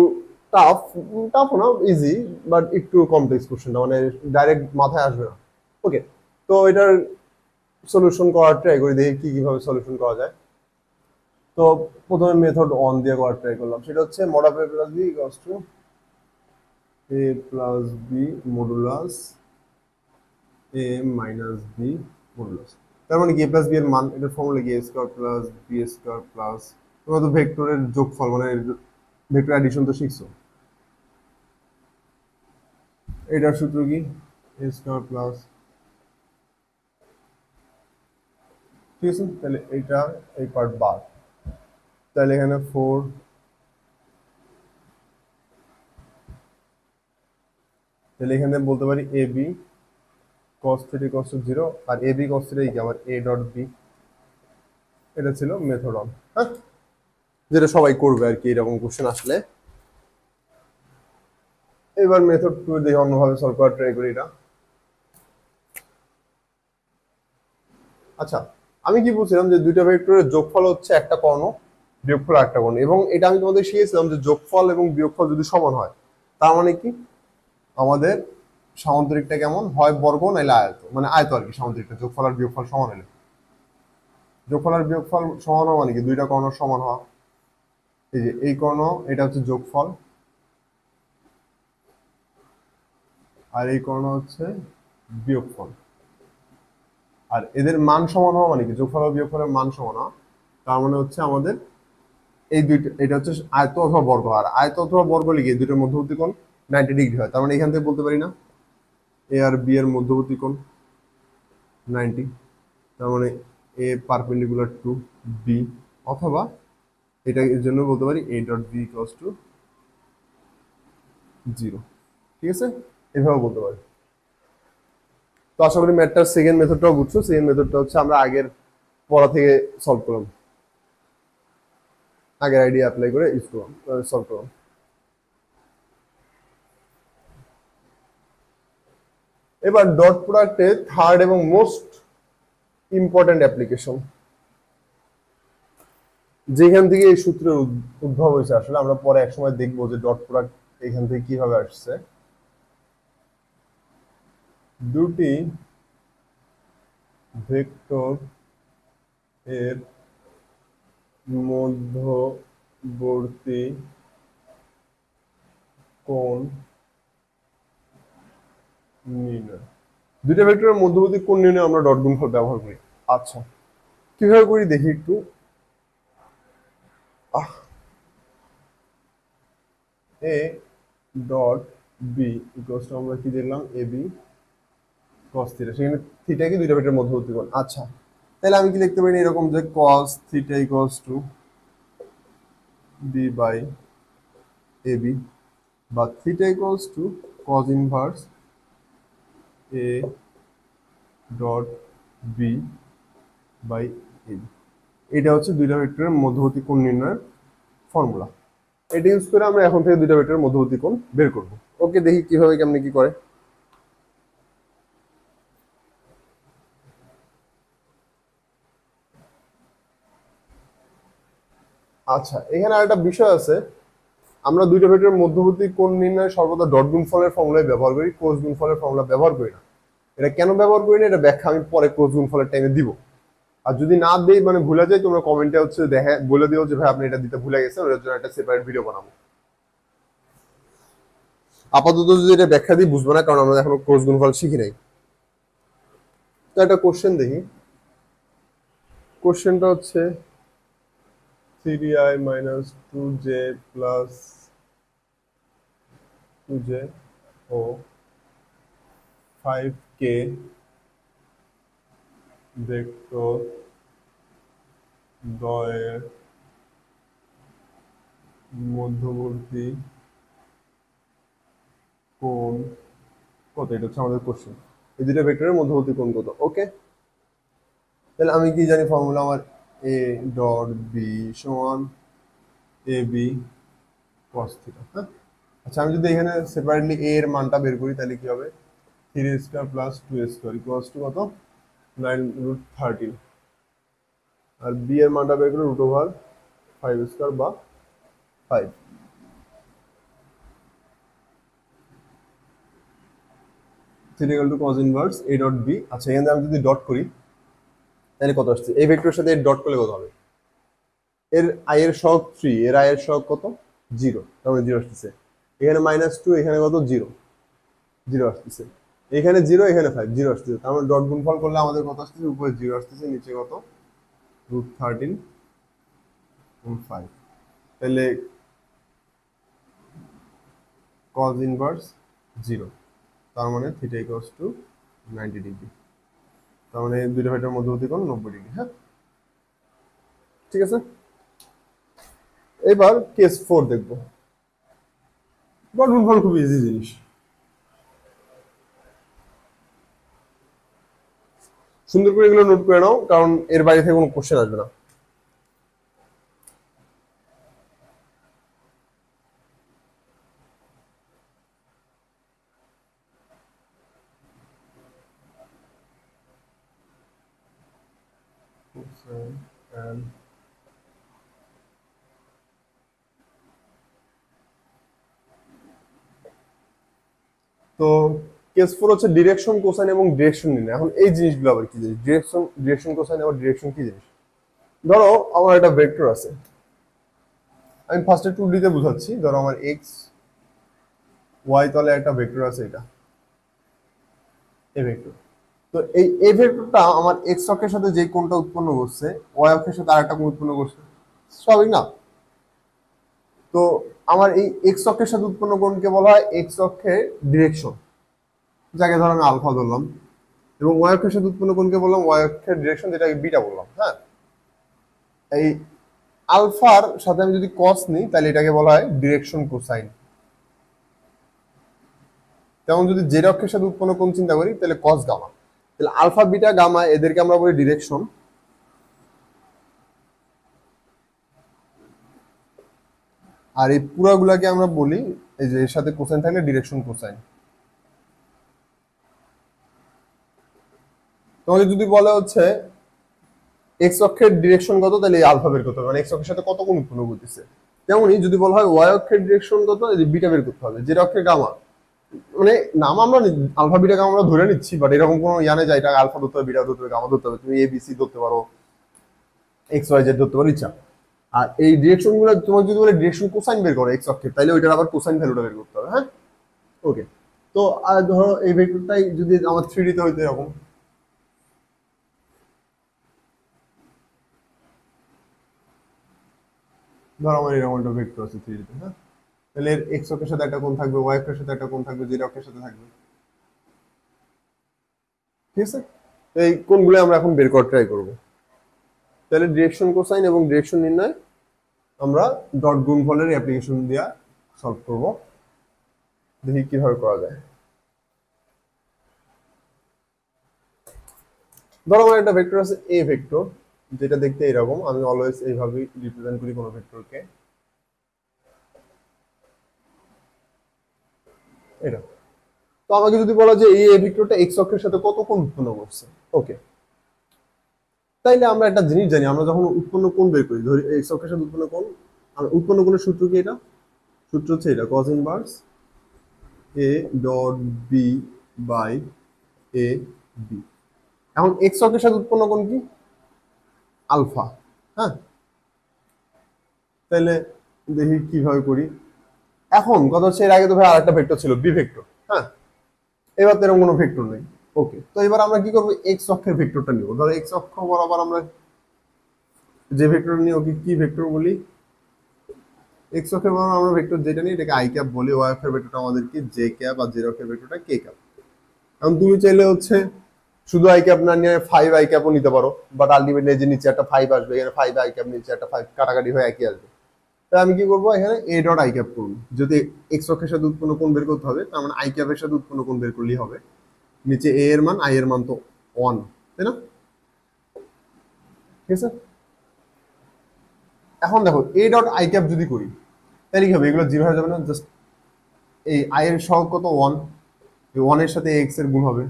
টাফ, টাফ না, ইজি, বাট একটু কমপ্লেক্স কোশ্চেনটা, মানে ডাইরেক্ট মাথায় আসবে না। ওকে, তো এটার সলিউশন করার ট্রাই করি, দেখি কিভাবে সলিউশন করা যায়। তো প্রথমে মেথড অন দিয়ে করার ট্রাই করলাম, সেটা হচ্ছে mod of a plus B equals to a plus b modulus a minus b modulus. তার মানে কি a প্লাস বি এর মান, এটার ফর্মুলা কি, a square plus b square plus, তোমরা তো ভেক্টরের যোগফল মানে ভেক্টর অ্যাডিশন তো শিখছো। এটার সূত্র কি, a স্কয়ার প্লাস, ঠিক আছে, তাহলে এটা এই পার্ট বাদ, তাহলে এখানে 4, তাহলে এখানে বলতে পারি A B cos theta equals to 0, আর এ বি cos থিটা কি আমার a ডট বি। এটা ছিল মেথড অন, হ্যাঁ, যেটা সবাই করবে আর কি এরকম কোশ্চেন আসলে। এবার মেথড 2 দেখি অন্যভাবে সলভ করার ট্রাই করি এটা। আচ্ছা, আমি কি বলছিলাম যে দুইটা ভেক্টরের যোগফল হচ্ছে একটা কর্ণ, বিয়োগফল একটা কর্ণ, এবং এটা আমি তোমাদের শিখিয়েছিলাম যে যোগফল এবং বিয়োগফল যদি সমান হয় তার মানে কি আমাদের সামান্তরিকটা কেমন হয়, বর্গ নাইলে আয়ত, মানে আয়ত আর কি সামান্তরিকটা, যোগফল আর বিয়োগফল সমান হলে। যোগফল আর বিয়োগফল সমান হওয়া মানে কি দুইটা কর্ণ সমান হওয়া। এই যে এই কর্ণ, এটা হচ্ছে যোগফল, আর এই কর্ণ হচ্ছে বিয়োগফল, আর এদের মান সমান হওয়া মানে কি যোগফল আর বিয়োগফলের মান সমান হওয়া, তার মানে হচ্ছে আমাদের এই দুইটা, এটা হচ্ছে আয়ত অথবা বর্গ, আর আয়ত অথবা বর্গ লিখে দুইটার মধ্যবর্তী কোণ 90 ডিগ্রি হয়, তার মানে এখান থেকে বলতে পারি না এ আর বি এর মধ্যবর্তী কোণ 90, তার মানে এ পারপেন্ডিকুলার টু বি, অথবা এটা এর জন্য বলতে পারি a dot B equals to 0, ঠিক আছে, এভাবে বলতে পারি। তো আশা করি ম্যাথটার সেকেন্ড মেথডটাও বুঝছো। সেকেন্ড মেথডটা হচ্ছে আমরা আগের পড়া থেকে সলভ করলাম, আগের আইডিয়া অ্যাপ্লাই করে ইউজ করলাম, সলভ করলাম। এবার ডট প্রোডাক্টের থার্ড এবং মোস্ট ইম্পর্টেন্ট অ্যাপ্লিকেশন, যেখান থেকে এই সূত্রের উদ্ভব হয়েছে, আসলে আমরা পরে একসময় দেখবো যে ডট প্রোডাক্ট এখান থেকে কিভাবে আসছে। দুটি ভেক্টর এর মধ্যবর্তী কোণ নির্ণয়, দুইটা ভেক্টরের মধ্যবর্তী কোণ নির্ণয় আমরা ডট গুণফল ব্যবহার করি। আচ্ছা, কিভাবে করি দেখি একটু। A dot B equals to আমরা কি দেখলাম, এ বি কস থিটা, সেখানে থিটা কি দুইটা ভেক্টরের মধ্যবর্তী কোণ। আচ্ছা, তাহলে আমি কি লিখতে পারি এরকম যে cos theta equals to B by A B, বা theta equals to cos inverse A dot B by A B. এটা হচ্ছে দুইটা ভেক্টরের মধ্যবর্তী কোণ নির্ণয়ের ফর্মুলা। এটা ইউজ করে আমরা এখন থেকে দুইটা ভেক্টরের মধ্যবর্তী কোণ বের করব। ওকে, দেখি কিভাবে কেমনে কি করে। আচ্ছা, এখানে আরেকটা বিষয় আছে, আমরা দুইটা ভেক্টরের মধ্যবর্তী কোণ নির্ণয় সর্বদা ডট গুণফলের ফর্মুলাই ব্যবহার করি, কোস গুণফলের ফর্মুলা ব্যবহার করি না। এটা কেন ব্যবহার করি না এটা ব্যাখ্যা আমি পরে কোস গুণফলের টাইমে দিব। আর যদি না দেই, মানে ভুলে যাই, তোমরা কমেন্টে হচ্ছে দেখে বলে দিও যে ভাই আপনি এটা দিতে ভুলে গেছেন, ওটার জন্য একটা সেপারেট ভিডিও বানাবো। আপাতত যদি এটা ব্যাখ্যা দিই বুঝবো না, কারণ আমরা এখনো কোস গুণফল শিখি নাই। তো একটা কোশ্চেন দেখি, কোশ্চেনটা হচ্ছে 3i minus 2j plus 2j ও 5k ভেক্টর দ্বয়ের মধ্যবর্তী কোণ কত, এটা হচ্ছে আমাদের কোশ্চেন। এই দুটো ভেক্টরের মধ্যবর্তী কোণ কত। ওকে, তাহলে আমি কি জানি ফর্মুলা, আমার এ ডট বি সমান এ বি কস থিটা, হ্যাঁ। আচ্ছা, আমি যদি এখানে সেপারেটলি এ এর মানটা বের করি তাহলে কি হবে, 3 square plus 2 square equals to কত, 9√13, আর বি এর মানটা বের করে √5 স্কয়ার বা 5। Theta equal to cos inverse a dot b। আচ্ছা এখানে আমি যদি ডট করি তাহলে কত আসছে, এই ভেক্টরের সাথে ডট করলে কত হবে, এর i এর সহগ 3, এর i এর সহগ কত 0, তার মানে 0 আসতেছে। এখানে -2, এখানে কত 0, 0 আসতেছে। এখানে 0, এখানে 5, 0 আসতেছে। তার মানে ডট গুণফল করলে আমাদের কত আসতেছে, উপরে 0 আসতেছে, নিচে কত √13.5। তাহলে cos ইনভার্স 0, তার মানে থিটা ইকুয়ালস টু 90 ডিগ্রি। তার মানে দুইটা ভেক্টরের মধ্যবর্তী কোণ 90 ডিগ্রি। হ্যাঁ, ঠিক আছে। এবার কেস 4 দেখবো। ডট গুণফল খুব ইজি জিনিস, সুন্দর করে এগুলো নোট করে নাও, কারণ এর বাইরে থেকে কোনো কোশ্চেন আসবে না। তো কেস 4 হচ্ছে ডিরেকশন, কোসাইন এবং ডিরেকশন নির্ণয়। এখন এই জিনিসগুলো আবার কি জিনিস, ডিরেকশন কোসাইন এবং ডিরেকশন কি জিনিস। ধরো আমার একটা ভেক্টর আছে, আমি ফার্স্টে 2D তে বুঝাচ্ছি। ধরো আমার এক্স ওয়াই তলে একটা ভেক্টর আছে, এটা এই ভেক্টর। তো এই ভেক্টরটা আমার এক্স অক্ষের সাথে যে কোণটা উৎপন্ন করছে, ওয়াই অক্ষের সাথে আরেকটা কোণ উৎপন্ন করছে, স্বাভাবিক না? তো আমার এই এক্স অক্ষের সাথে উৎপন্ন কোণকে বলা হয় এক্স অক্ষের ডিরেকশন, যাকে ধরো আমি আলফা ধরলাম। এবং ওয়াই অক্ষের সাথে উৎপন্ন কোণকে বললাম ওয়াই অক্ষের ডিরেকশন, যেটাকে বিটা বললাম। হ্যাঁ, এই আলফার সাথে আমি যদি কস নিই তাহলে এটাকে বলা হয় ডিরেকশন কোসাইন। তেমন যদি জেড অক্ষের সাথে উৎপন্ন কোণ চিন্তা করি তাহলে কস গামা। তাহলে আলফা বিটা গামা এদেরকে আমরা বলি ডিরেকশন। আর এই পুরাগুলাকে আমরা বলি, এই যে এর সাথে কোসাইন থাকলে ডিরেকশন কোসাইন। তোমাকে যদি বলা হচ্ছে এক্স অক্ষের ডিরেকশন কত, তাহলে এই আলফা বের করতে হবে, মানে এক্স অক্ষের সাথে কত কোণ উৎপন্ন করতেছে। তেমনই যদি বলা হয় ওয়াই অক্ষের ডিরেকশন কত, এই যে বিটা বের করতে হবে। জেড অক্ষের গামা, মানে নাম আমরা আলফা বিটা গামা আমরা ধরে নিচ্ছি, বাট এরকম কোনো জানে যায় এটা আলফা ধরতে হবে, বিটা ধরতে হবে, গামা ধরতে হবে। তুমি এ বি সি ধরতে পারো, এক্স ওয়াই জেড ধরতে পারো, ইচ্ছা। আর এই ডিরেকশন গুলো তোমাকে যদি বলে ডিরেকশন কোসাইন বের করো এক্স অক্ষের, তাহলে ওইটার আবার কোসাইন ভ্যালুটা বের করতে হবে। হ্যাঁ, ওকে। তো ধরো এই ভেক্টরটাই যদি আমার 3D তে হইতো এরকম, ধরো আমার এরকম একটা ভেক্টর আছে 3D তে। হ্যাঁ, তাহলে এর এক্স অক্ষের সাথে একটা কোণ থাকবে, ওয়াই অক্ষের সাথে একটা কোণ থাকবে, জেড অক্ষের সাথে থাকবে। ঠিক আছে, এই কোণগুলো আমরা এখন বের করার ট্রাই করবো। তাহলে ডিরেকশন কোসাইন এবং ডিরেকশন নির্ণয় আমরা ডট গুণফলের অ্যাপ্লিকেশন দিয়ে সলভ করব। দেখি কিভাবে করা যায়। ধরো আমার একটা ভেক্টর আছে এ ভেক্টর, যেটা দেখতে এরকম। আমি অলওয়েজ এইভাবেই রিপ্রেজেন্ট করি কোনো ভেক্টরকে, এটা। তো আমাকে যদি বলা যে এই ভেক্টরটা এক্স অক্ষের সাথে কত কোণ উৎপন্ন করছে, ওকে, তাইলে আমরা একটা জিনিস জানি, আমরা যখন উৎপন্ন কোণ বের করি, ধরি এক্স অক্ষের সাথে উৎপন্ন কোণ, আর উৎপন্ন কোণের সূত্র কি, এটা সূত্র হচ্ছে এটা cos inverse A dot B by A b. এখন এক্স অক্ষের সাথে উৎপন্ন কোণ কি, আলফা। হ্যাঁ, তাহলে দেখি কিভাবে করি। এখন কথা হচ্ছে এর আগে তো ভাই আরেকটা ভেক্টর ছিল বি ভেক্টর। হ্যাঁ, এবার তো এরকম কোনো ভেক্টর নেই। ওকে, তো এবার আমরা কি করবো, এক্স অক্ষের ভেক্টরটা নিব। ধরো এক্স অক্ষ বরাবর আমরা যে ভেক্টর নিই ওকে কি ভেক্টর বলি, এক্স অক্ষের বরাবর আমরা ভেক্টর যেটা নিই এটাকে আই ক্যাপ বলি, ওয়াই অক্ষের ভেক্টরটা আমাদের কি জে ক্যাপ, আর জেড অক্ষের ভেক্টরটা কে ক্যাপ। এখন তুমি চাইলে হচ্ছে শুধু আই ক্যাপ না নিয়ে 5 আই ক্যাপও নিতে পারো, বাট আলটিমেটলি যে নিচে একটা 5 আসবে, এখানে 5 আই ক্যাপ, নিচে একটা 5 কাটাকাটি হয়ে একই আসবে। তাহলে আমি কি করবো, এখানে এ ডট আই ক্যাপ করবো। যদি এক্স অক্ষের সাথে উৎপন্ন কোণ বের করতে হবে, তার মানে আই ক্যাপের সাথে উৎপন্ন কোণ বের করলেই হবে। নিচে এ এর মান, আই এর মান তো 1, তাই না? ঠিক আছে, এখন দেখো এ ডট আই ক্যাপ যদি করি তাহলে কি হবে, এগুলো জিরো হয়ে যাবে না? জাস্ট এই আই এর সহগ কত 1, এই 1 এর সাথে এক্স এর গুণ হবে।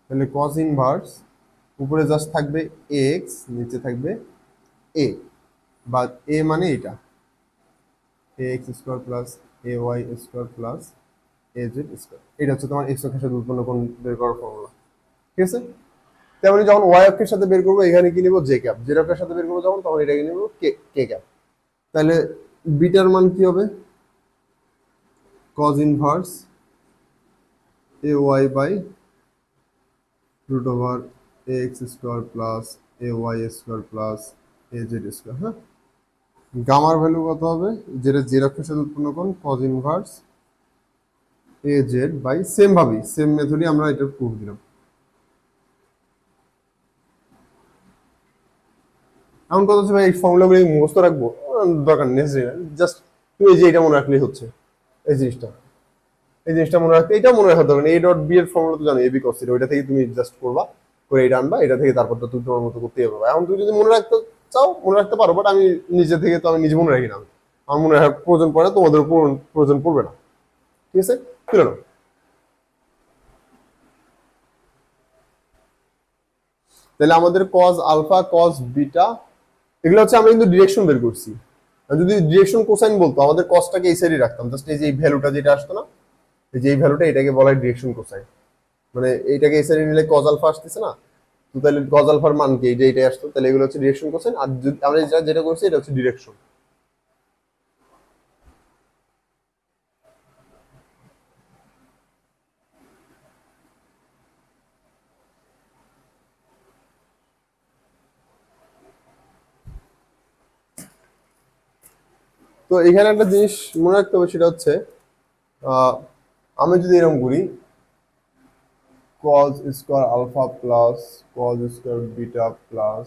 তাহলে cos ইনভার্স উপরে জাস্ট থাকবে এক্স, নিচে থাকবে এ, বা এ মানে এটা A x square plus A Y square plus A Z square. এটা হচ্ছে তোমার এক্স অক্ষের সাথে উৎপন্ন কোণ বের করার ফর্মুলা। ঠিক আছে, তেমনি যখন ওয়াই অক্ষের সাথে বের করবো এখানে কি নিব জে ক্যাপ, জেড অক্ষের সাথে বের করবো যখন তখন এটাকে নিব কে কে ক্যাপ। তাহলে বিটার মান কি হবে cos inverse a y by root over A x square plus A Y square plus A Z square. হ্যাঁ, গামার ভ্যালু কত হবে, যেটা জেড অক্ষের সাথে উৎপন্ন কোণ cos inverse a z by same ভাবেই সেম মেথডই আমরা এটা প্রুফ দিলাম। এমন কথা হচ্ছে ভাই এই ফর্মুলাগুলো মুখস্থ রাখবো দরকার নেই, জাস্ট তুমি এই যে এটা মনে রাখলেই হচ্ছে। এই জিনিসটা মনে রাখতে, এটা মনে রাখা দরকার নেই। এ ডট বি এর ফর্মুলা তো জানো, এবি কস থিটা, ওইটা থেকে তুমি জাস্ট করবা, করে এটা আনবা, এটা থেকে তারপর তো তুমি তোমার মতো করতে পারবা। এখন তুমি যদি মনে রাখতে চাও মনে রাখতে পারো, বাট আমি নিজে থেকে তো আমি নিজে মনে রাখি না, আমার মনে রাখার প্রয়োজন পড়ে না, তোমাদের প্রয়োজন পড়বে না। ঠিক আছে, তুলে নাও। তাহলে আমাদের কজ আলফা কজ বিটা এগুলো হচ্ছে আমরা কিন্তু ডিরেকশন বের করছি। যদি ডিরেকশন কোসাইন বলতো আমাদের কজটাকে এই সাইডে রাখতাম, জাস্ট এই যে এই ভ্যালুটা যেটা আসতো না, এই যে এই ভ্যালুটা, এটাকে বলা হয় ডিরেকশন কোসাইন। মানে এইটাকে এই সাইডে নিলে কজ আলফা আসতেছে না, তো তাহলে কজ আলফার মান কি, এই যে এইটাই আসতো, তাহলে এগুলো হচ্ছে ডিরেকশন কোসাইন। আর আমরা যেটা করছি এটা হচ্ছে ডিরেকশন। তো এখানে একটা জিনিস মনে রাখতে হবে, সেটা হচ্ছে আমি যদি এরকম করি cos square alpha plus cos square beta plus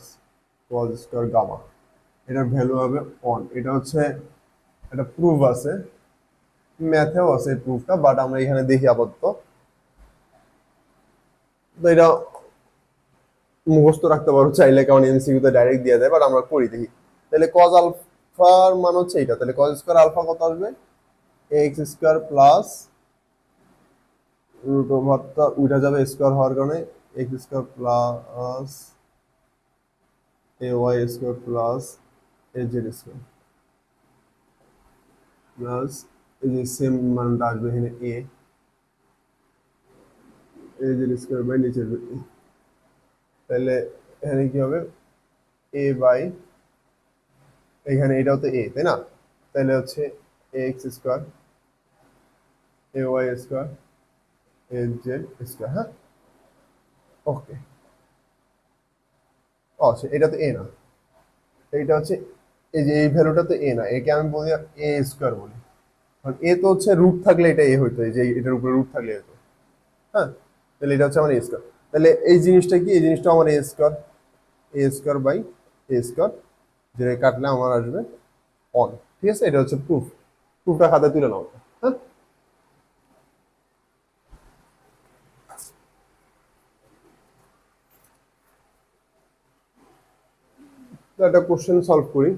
cos square gamma, এটার ভ্যালু হবে 1। এটা হচ্ছে একটা প্রুফ আছে, ম্যাথেও আছে এই প্রুফটা, বাট আমরা এখানে দেখি আপাতত। তো এটা মুখস্থ রাখতে পারো চাইলে, কারণ এমসিকিউ তে ডাইরেক্ট দিয়ে দেয়, বাট আমরা করি দেখি। তাহলে cos আলফার মান হচ্ছে এটা, তাহলে cos স্কয়ার আলফা কত আসবে, এক্স স্কয়ার প্লাস রুট ওভারটা উঠে যাবে স্কয়ার হওয়ার কারণে, x square plus A Y square plus A Z square plus এই যে সেম মানটা আসবে এখানে এ জেড স্কয়ার বাই নিচের, তাহলে এখানে কি হবে এ বাই, এখানে এটাও তো এ তাই না, তাহলে হচ্ছে A X square A Y square A Z square. হ্যাঁ, ওকে। আচ্ছা, এটা তো এ না, এইটা হচ্ছে এই যে এই ভ্যালুটা তো এ না, একে আমি বলি এ স্কয়ার বলি, কারণ এ তো হচ্ছে রুট থাকলে এটা এ হইতো, এই যে এটার উপরে রুট থাকলে হতো। হ্যাঁ, তাহলে এটা হচ্ছে আমার এ স্কয়ার। তাহলে এই জিনিসটা কি, এই জিনিসটা আমার এ স্কয়ার বাই এ স্কয়ার, যেটা কাটলে আমার আসবে অন। ঠিক আছে, এটা হচ্ছে প্রুফ, প্রুফটা খাতায় তুলে নাও। হ্যাঁ, তো একটা কোশ্চেন সলভ করি,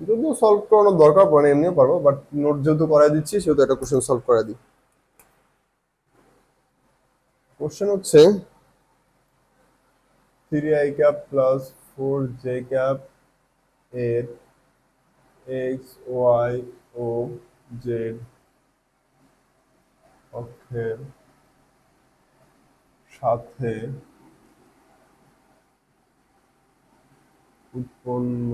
যদিও সলভ করানোর দরকার পড়ে না, এমনিও পারবো, বাট নোট যেহেতু করাই দিচ্ছি সেহেতু একটা কোশ্চেন সলভ করা দিই। কোশ্চেন হচ্ছে 3i cap plus 4j cap এর এক্স ওয়াই ও জেড অক্ষের সাথে উৎপন্ন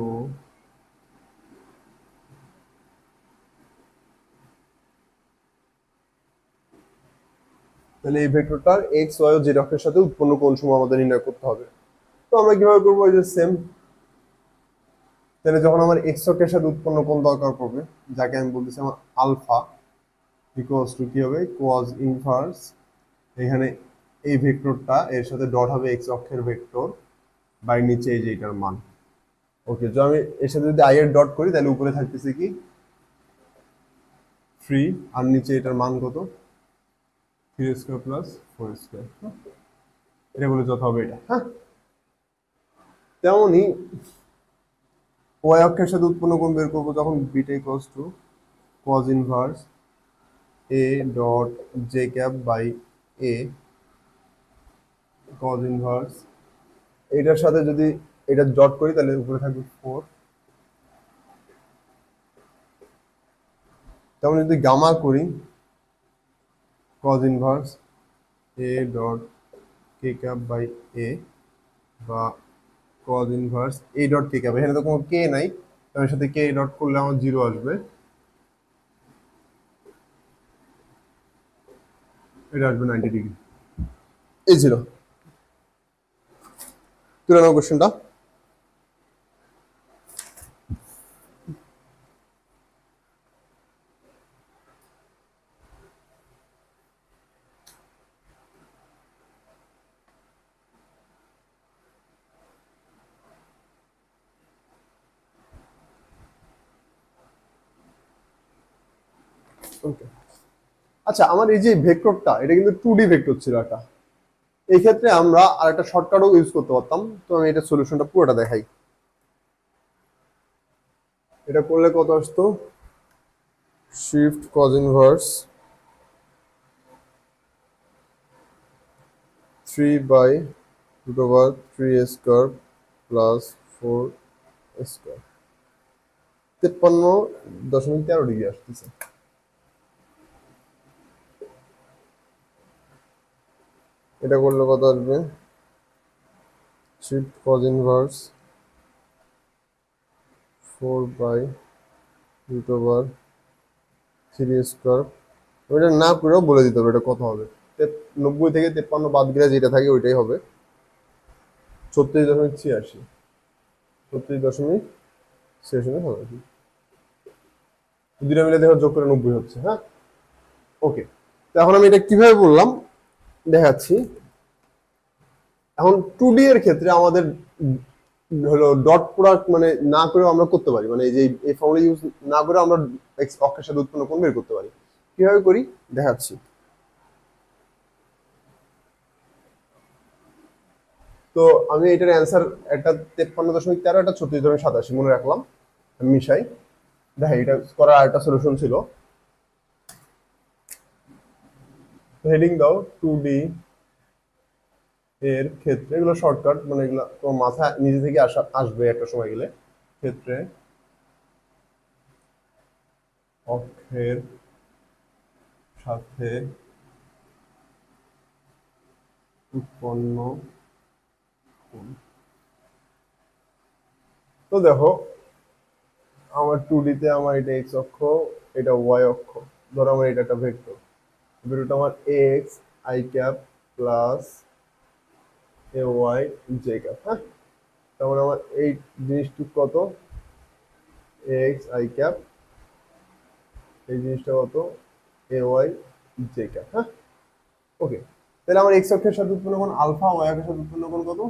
তাহলে এই ভেক্টরটার এক্স ওয়াই ও জেড অক্ষের সাথে উৎপন্ন কোণ সমূহ আমাদের নির্ণয় করতে হবে। তো আমরা কিভাবে করবো, এই যে সেম, তাহলে যখন আমার এক্স অক্ষের সাথে উৎপন্ন কোণ দরকার পড়বে, যাকে আমি বলতেছি আমার আলফা, ইকুয়ালস টু কি হবে cos ইনভার্স, এখানে এই ভেক্টরটা এর সাথে ডট হবে এক্স অক্ষের ভেক্টর বাই নিচে এই যে এটার মান। ওকে, তো আমি এর সাথে যদি আই এর ডট করি তাহলে উপরে থাকতেছে কি থ্রি, আর নিচে এটার মান কত 3 স্কয়ার প্লাস 4 স্কয়ার, এটা বলে যত হবে এটা। হ্যাঁ, তেমনই ওয়াই অক্ষের সাথে উৎপন্ন কোণ বের করবো যখন beta equals to cos inverse A dot j cap by a cos inverse, এটার সাথে যদি এটা ডট করি তাহলে উপরে থাকবে 4 তেমন যদি গামা করি cos ইনভার্স a ডট k ক্যাপ বাই a বা cos ইনভার্স a ডট k ক্যাপ, এখানে তো কোনো k নাই, তার সাথে k ডট করলে আমার 0 আসবে, এটা আসবে 90 ডিগ্রি। এই ছিল তুলে নাও কোশ্চেনটা। ওকে, আচ্ছা আমার এই যে ভেক্টরটা, এটা কিন্তু 2D ভেক্টর ছিল একটা, এই ক্ষেত্রে আমরা আর একটা শর্টকাটও ইউজ করতে পারতাম। তো আমি এটা সলিউশনটা পুরোটা দেখাই। এটা করলে কত আসতো, shift cos inverse 3/√3 square plus 4 square, 53.13 degree আসতেছে। এটা করলে কত আসবে, শিফট cos ইনভার্স 4/√3 স্কয়ার, ওইটা না করেও বলে দিতে হবে এটা কত হবে। 90 থেকে 53 বাদ গেলে যেটা থাকে ওইটাই হবে, 36.86, 36.86 দুইটা মিলে দেখো যোগ করে 90 হচ্ছে। হ্যাঁ ওকে, তো এখন আমি এটা কিভাবে বললাম দেখাচ্ছি। এখন 2D এর ক্ষেত্রে আমাদের হলো ডট প্রোডাক্ট মানে না করেও আমরা করতে পারি, মানে এই যে এই ফর্মুলা ইউজ না করে আমরা অক্ষের সাথে উৎপন্ন কোণ বের করতে পারি। কিভাবে করি দেখাচ্ছি। তো আমি এটার অ্যান্সার একটা 53.13, একটা 36.87 মনে রাখলাম, মিশাই দেখ, এটা করার আরেকটা সলিউশন ছিল। হেডিং দাও 2D এর ক্ষেত্রে, এগুলো শর্টকাট, মানে এগুলো তোমার মাথা নিজে থেকে আসবে একটা সময় গেলে। ক্ষেত্রে অক্ষের সাথে উৎপন্ন কোণ। তো দেখো আমার 2D তে আমার এটা x অক্ষ, এটা y অক্ষ, ধরো আমার এটা একটা ভেক্টর, ভেক্টরটা আমার x i cap plus A Y J cap. হ্যাঁ, তারপর আমার এই জিনিসটি কত, এক্স আই ক্যাপ, এই জিনিসটা কত, এ ওয়াই জে ক্যাপ। হ্যাঁ ওকে, তাহলে আমার এক্স অক্ষের সাথে উৎপন্ন কোণ আলফা, ওয়াই অক্ষের সাথে উৎপন্ন কোণ কত,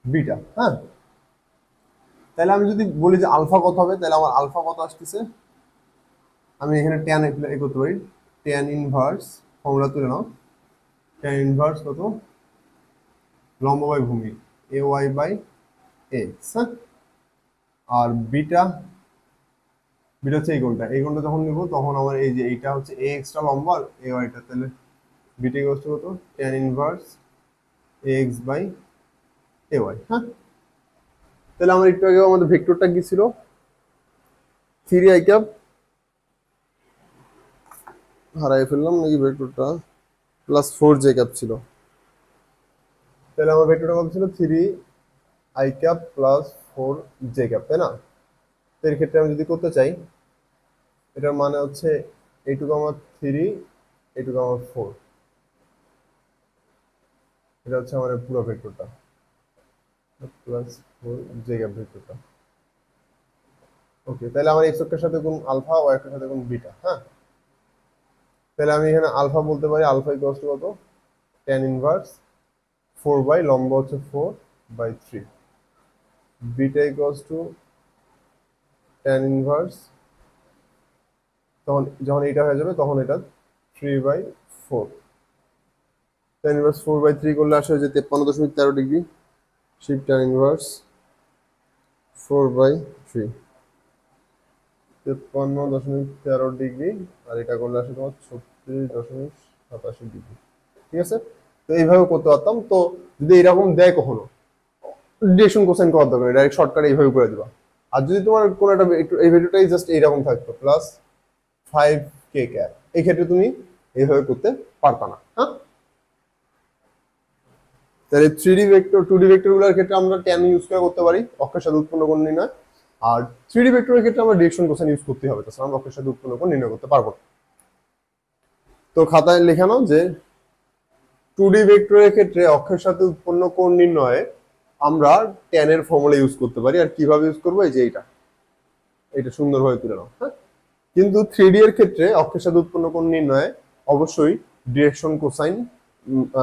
বিটা। হ্যাঁ, তাহলে আমি যদি বলি যে আলফা কত হবে, তাহলে আমার আলফা কত আসতেছে, আমি এখানে ট্যান এ করতে পারি, ট্যান ইনভার্স, ফর্মুলা তুলে নাও, ট্যান ইনভার্স কত, লম্ব বাই ভূমি এ ওয়াই বাই এক্স। হ্যাঁ, আর বিটা, বিটা হচ্ছে এই কোণটা, এই কোণটা যখন নেবো তখন আমার এই যে এইটা হচ্ছে এ এক্সটা লম্বা আর এ ওয়াইটা, তাহলে বিটা কত কত, tan inverse x by a y. হ্যাঁ, তাহলে আমার একটু আগে আমাদের ভেক্টরটা কি ছিল, 3 আই ক্যাপ, হারাই ফেললাম নাকি ভেক্টরটা, প্লাস 4 জে ক্যাপ ছিল। তাহলে আমার ভেক্টরটা কত ছিল, 3 I cap plus 4 J cap, তাই না? তো এর ক্ষেত্রে আমি যদি করতে চাই, এটার মানে হচ্ছে এইটুকু আমার 3, এইটুকু আমার 4, এটা হচ্ছে আমার পুরো ভেক্টরটা প্লাস 4 জে ক্যাপ ভেক্টরটা। ওকে, তাহলে আমার এক্স অক্ষের সাথে কোন আলফা, ওয়াই অক্ষের সাথে কোন বিটা। হ্যাঁ, তাহলে আমি এখানে আলফা বলতে পারি, আলফা ইকুয়ালস টু কত, ট্যান ইনভার্স 4 বাই লম্ব হচ্ছে 4/3, beta equals two tan inverse, তখন যখন এটা হয়ে যাবে তখন এটা 3/4, ট্যান ইনভার্স 4/3 করলে আসে যে 53.13 degree, shift tan inverse 4/3, 53.13 degree, আর এটা করলে আসে তোমার 36.87 ডিগ্রি। ঠিক আছে, তো এইভাবে করতে পারতাম। তো যদি এরকম দেয় কখনো, ডিরেকশন কোসাইন করার দরকার নেই, ডাইরেক্ট শর্টকাট এইভাবে করে দিবা। আর যদি তোমার কোনো একটা এই ভিডিওটাই জাস্ট এইরকম থাকতো, প্লাস 5k ক্যাপ। এই ক্ষেত্রে তুমি এইভাবে করতে পারবা না। হ্যাঁ, তাহলে 3D ভেক্টর 2D ভেক্টরগুলোর ক্ষেত্রে আমরা tan ইউজ করে করতে পারি অক্ষের সাথে উৎপন্ন কোণ নির্ণয়, আর 3D ভেক্টরের ক্ষেত্রে আমরা ডিরেকশন কোসাইন ইউজ করতে হবে, তাছাড়া আমরা অক্ষের সাথে উৎপন্ন কোণ নির্ণয় করতে পারবো না। তো খাতায় লেখানো যে 2D ভেক্টরের ক্ষেত্রে অক্ষের সাথে উৎপন্ন কোণ নির্ণয়ে আমরা tan এর ফর্মুলা ইউজ করতে পারি। আর কিভাবে ইউজ করবো, এই যে এটা সুন্দরভাবে তুলে নাও। হ্যাঁ, কিন্তু 3D এর ক্ষেত্রে অক্ষের সাথে উৎপন্ন কোণ নির্ণয়ে অবশ্যই ডিরেকশন কোসাইন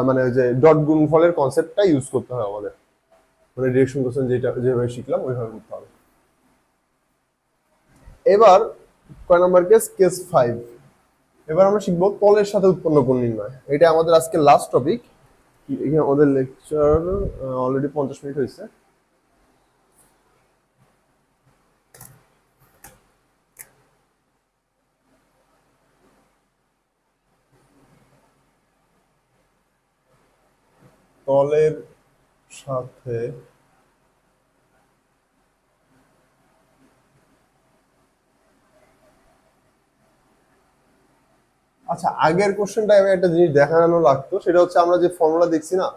মানে যে ডট গুণফলের কনসেপ্টটা ইউজ করতে হয় আমাদের, মানে ডিরেকশন কোসাইন যেভাবে শিখলাম ওইভাবে করতে হবে। এবার কয় নাম্বার কেস 5। এবার আমরা শিখবো তলের সাথে উৎপন্ন কোণ নির্ণয়। এটা আমাদের আজকে লাস্ট টপিক। এখানে আমাদের লেকচার অলরেডি 50 মিনিট হয়েছে। তলের সাথে আচ্ছা, আগের কোশ্চেনটা আমি একটা জিনিস দেখানো লাগতো, সেটা হচ্ছে আমরা যে ফর্মুলা দেখছি না,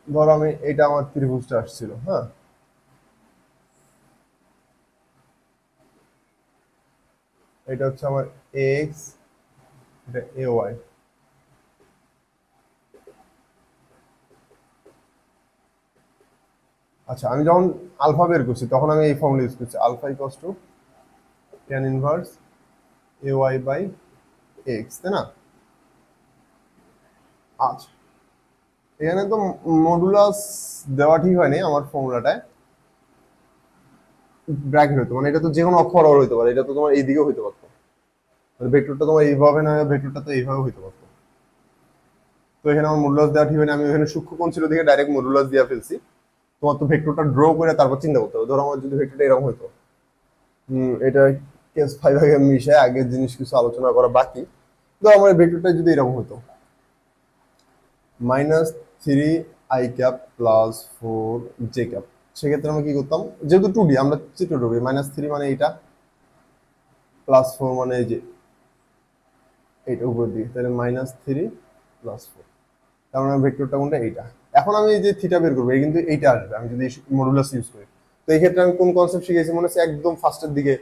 ধরো আমি এটা আমার ত্রিভুজটা আসছিল। হ্যাঁ, এটা হচ্ছে আমার এক্স, এটা এ ওয়াই। আচ্ছা, আমি যখন আলফা বের করছি তখন আমি এই ফর্মুলা ইউজ করছি, alpha equals to tan inverse a y by x, তাই না? আচ্ছা, এখানে তো মডুলাস দেওয়া ঠিক হয়নি আমার ফর্মুলাটায়, ব্র্যাকেট হইতো, মানে এটা তো যে কোনো অক্ষর হইতে পারে, এটা তো তোমার এইদিকেও হইতে পারতো, মানে ভেক্টরটা তোমার এইভাবে না, ভেক্টরটা তো এইভাবে হইতে পারতো। তো এখানে আমার মডুলাস দেওয়া ঠিক হয়নি, আমি এখানে সূক্ষ্ম কোণ ছিল দেখে ডাইরেক্ট মডুলাস দিয়ে ফেলছি। তোমার তো ভেক্টরটা ড্র করে তারপর চিন্তা করতে হবে। ধরো আমার যদি ভেক্টরটা এরকম হইতো, এটা কেস 5 আগে মিশে আগের জিনিস কিছু আলোচনা করা বাকি। তো আমার ভেক্টরটা যদি এরকম হতো, -3 i cap plus 4j cap, সেক্ষেত্রে আমরা কি করতাম, যেহেতু 2D আমরা চিত্র ডুবি, -3 মানে এইটা, +4 মানে এই যে এইটা উপর দিকে, তাহলে -3 + 4, তার মানে ভেক্টরটা কোনটা, এইটা। এখন আমি এই যে থিটা বের করবো, কিন্তু এইটা আসবে আমি যদি মডুলাস ইউজ করি। তো এই ক্ষেত্রে আমি কোন কনসেপ্ট শিখেছি মনে হচ্ছে, একদম ফার্স্টের দিকে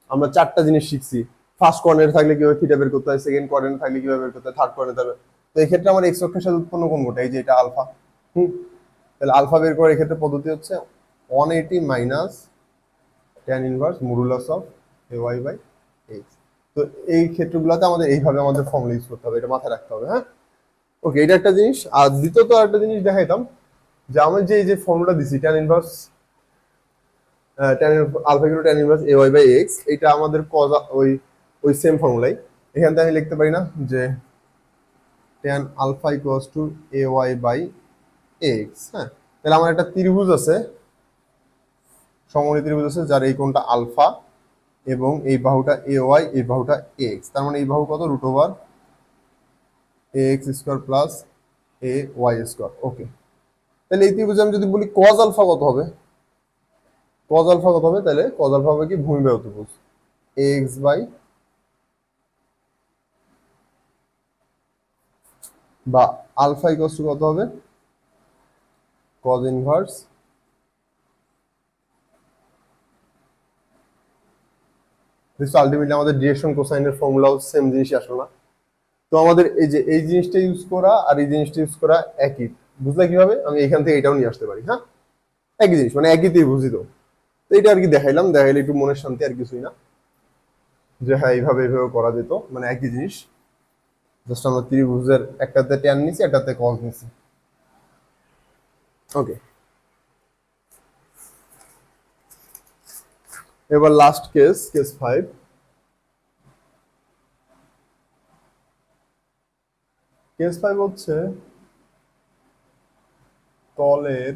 আমরা 4টা জিনিস শিখছি। ফার্স্ট কোঅর্ডিনেট থাকলে কিভাবে থিটা বের করতে হয়, সেকেন্ড কোঅর্ডিনেট থাকলে কিভাবে বের করতে হয়, থার্ড কোঅর্ডিনেট থাকলে। তো এই ক্ষেত্রে আমার এক্স অক্ষের সাথে উৎপন্ন কোণ কোনটা, এই যে এটা আলফা। তাহলে আলফা বের করার ক্ষেত্রে পদ্ধতি হচ্ছে 180 minus tan inverse modulus of a y by x. তো এই ক্ষেত্রগুলোতে আমাদের এইভাবে আমাদের ফর্মুলা ইউজ করতে হবে, এটা মাথায় রাখতে হবে। হ্যাঁ, ওকে, এটা একটা জিনিস। আর দ্বিতীয়ত একটা জিনিস দেখাইতাম, যে আমি যে এই যে ফর্মুলা দিছি tan inverse alpha equal to tan inverse a y by x, এটা আমাদের কজ ওই সেম ফর্মুলাই। এখান থেকে আমি লিখতে পারি না যে tan alpha equals to a y by x. হ্যাঁ, তাহলে আমার একটা ত্রিভুজ আছে, সমকোণী ত্রিভুজ আছে, যার এই কোণটা আলফা এবং এই বাহুটা এ ওয়াই, এই বাহুটা এক্স। তার মানে এই বাহু কত, √এক্স² প্লাস এ ওয়াই²। ওকে, তাহলে এই ত্রিভুজে আমি যদি বলি কজ আলফা কত হবে, তাহলে কজ আলফা হবে কি, ভূমিবাহু ত্রিভুজ, এক্স বাই বা আলফা ইকুয়ালস টু কত হবে, কজ ইনভার্স আলটিমেটলি আমাদের ডিরেকশন কোসাইনের ফর্মুলাও সেম জিনিসই আসলো না। তো আমাদের এই যে এই জিনিসটা ইউজ করা আর এই জিনিসটা ইউজ করা একই, বুঝলে কিভাবে, আমি এখান থেকে এটাও নিয়ে আসতে পারি। হ্যাঁ, একই জিনিস, মানে একই ত্রিভুজই। তো এটা আর কি দেখাইলে একটু মনের শান্তি, আর কিছুই না, যে হ্যাঁ এইভাবে করা যেত, মানে একই জিনিস, জাস্ট আমরা ত্রিভুজের একটাতে ট্যান নিছি, একটাতে কজ নিছি। ওকে, এবার লাস্ট কেস 5। কেস 5 হচ্ছে তলের,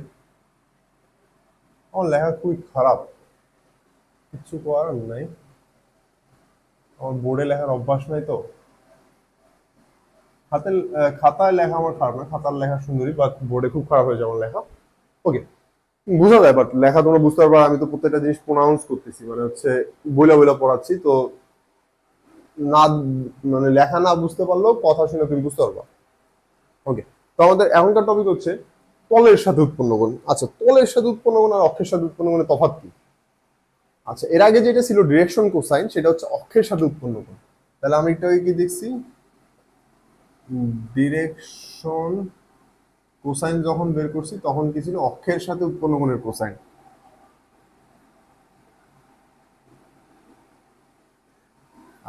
আমার লেখা খুবই খারাপ, কিছু করার নাই, আমার বোর্ডে লেখার অভ্যাস নাই। তো খাতায় লেখা আমার খারাপ না, খাতার লেখা সুন্দরী, বাট বোর্ডে খুব খারাপ হয়েছে আমার লেখা। ওকে, বোঝা যায়, বাট লেখা তোমরা বুঝতে পারবা। আমি তো প্রত্যেকটা জিনিস প্রোনাউন্স করতেছি, মানে হচ্ছে বইলা বইলা পড়াচ্ছি তো। না, মানে লেখা না বুঝতে পারলেও কথা শুনে তুমি বুঝতে পারবা। ওকে, তো আমাদের এখনকার টপিক হচ্ছে তলের সাথে উৎপন্ন কোণ। আচ্ছা, তলের সাথে উৎপন্ন কোণ আর অক্ষের সাথে উৎপন্ন কোণের তফাৎ কি? আচ্ছা, এর আগে যেটা ছিল ডিরেকশন কোসাইন, সেটা হচ্ছে অক্ষের সাথে উৎপন্ন কোণ। তাহলে আমি একটু কি দেখছি, ডিরেকশন কোসাইন যখন বের করছি তখন কি ছিল? অক্ষের সাথে উৎপন্ন কোণের কোসাইন।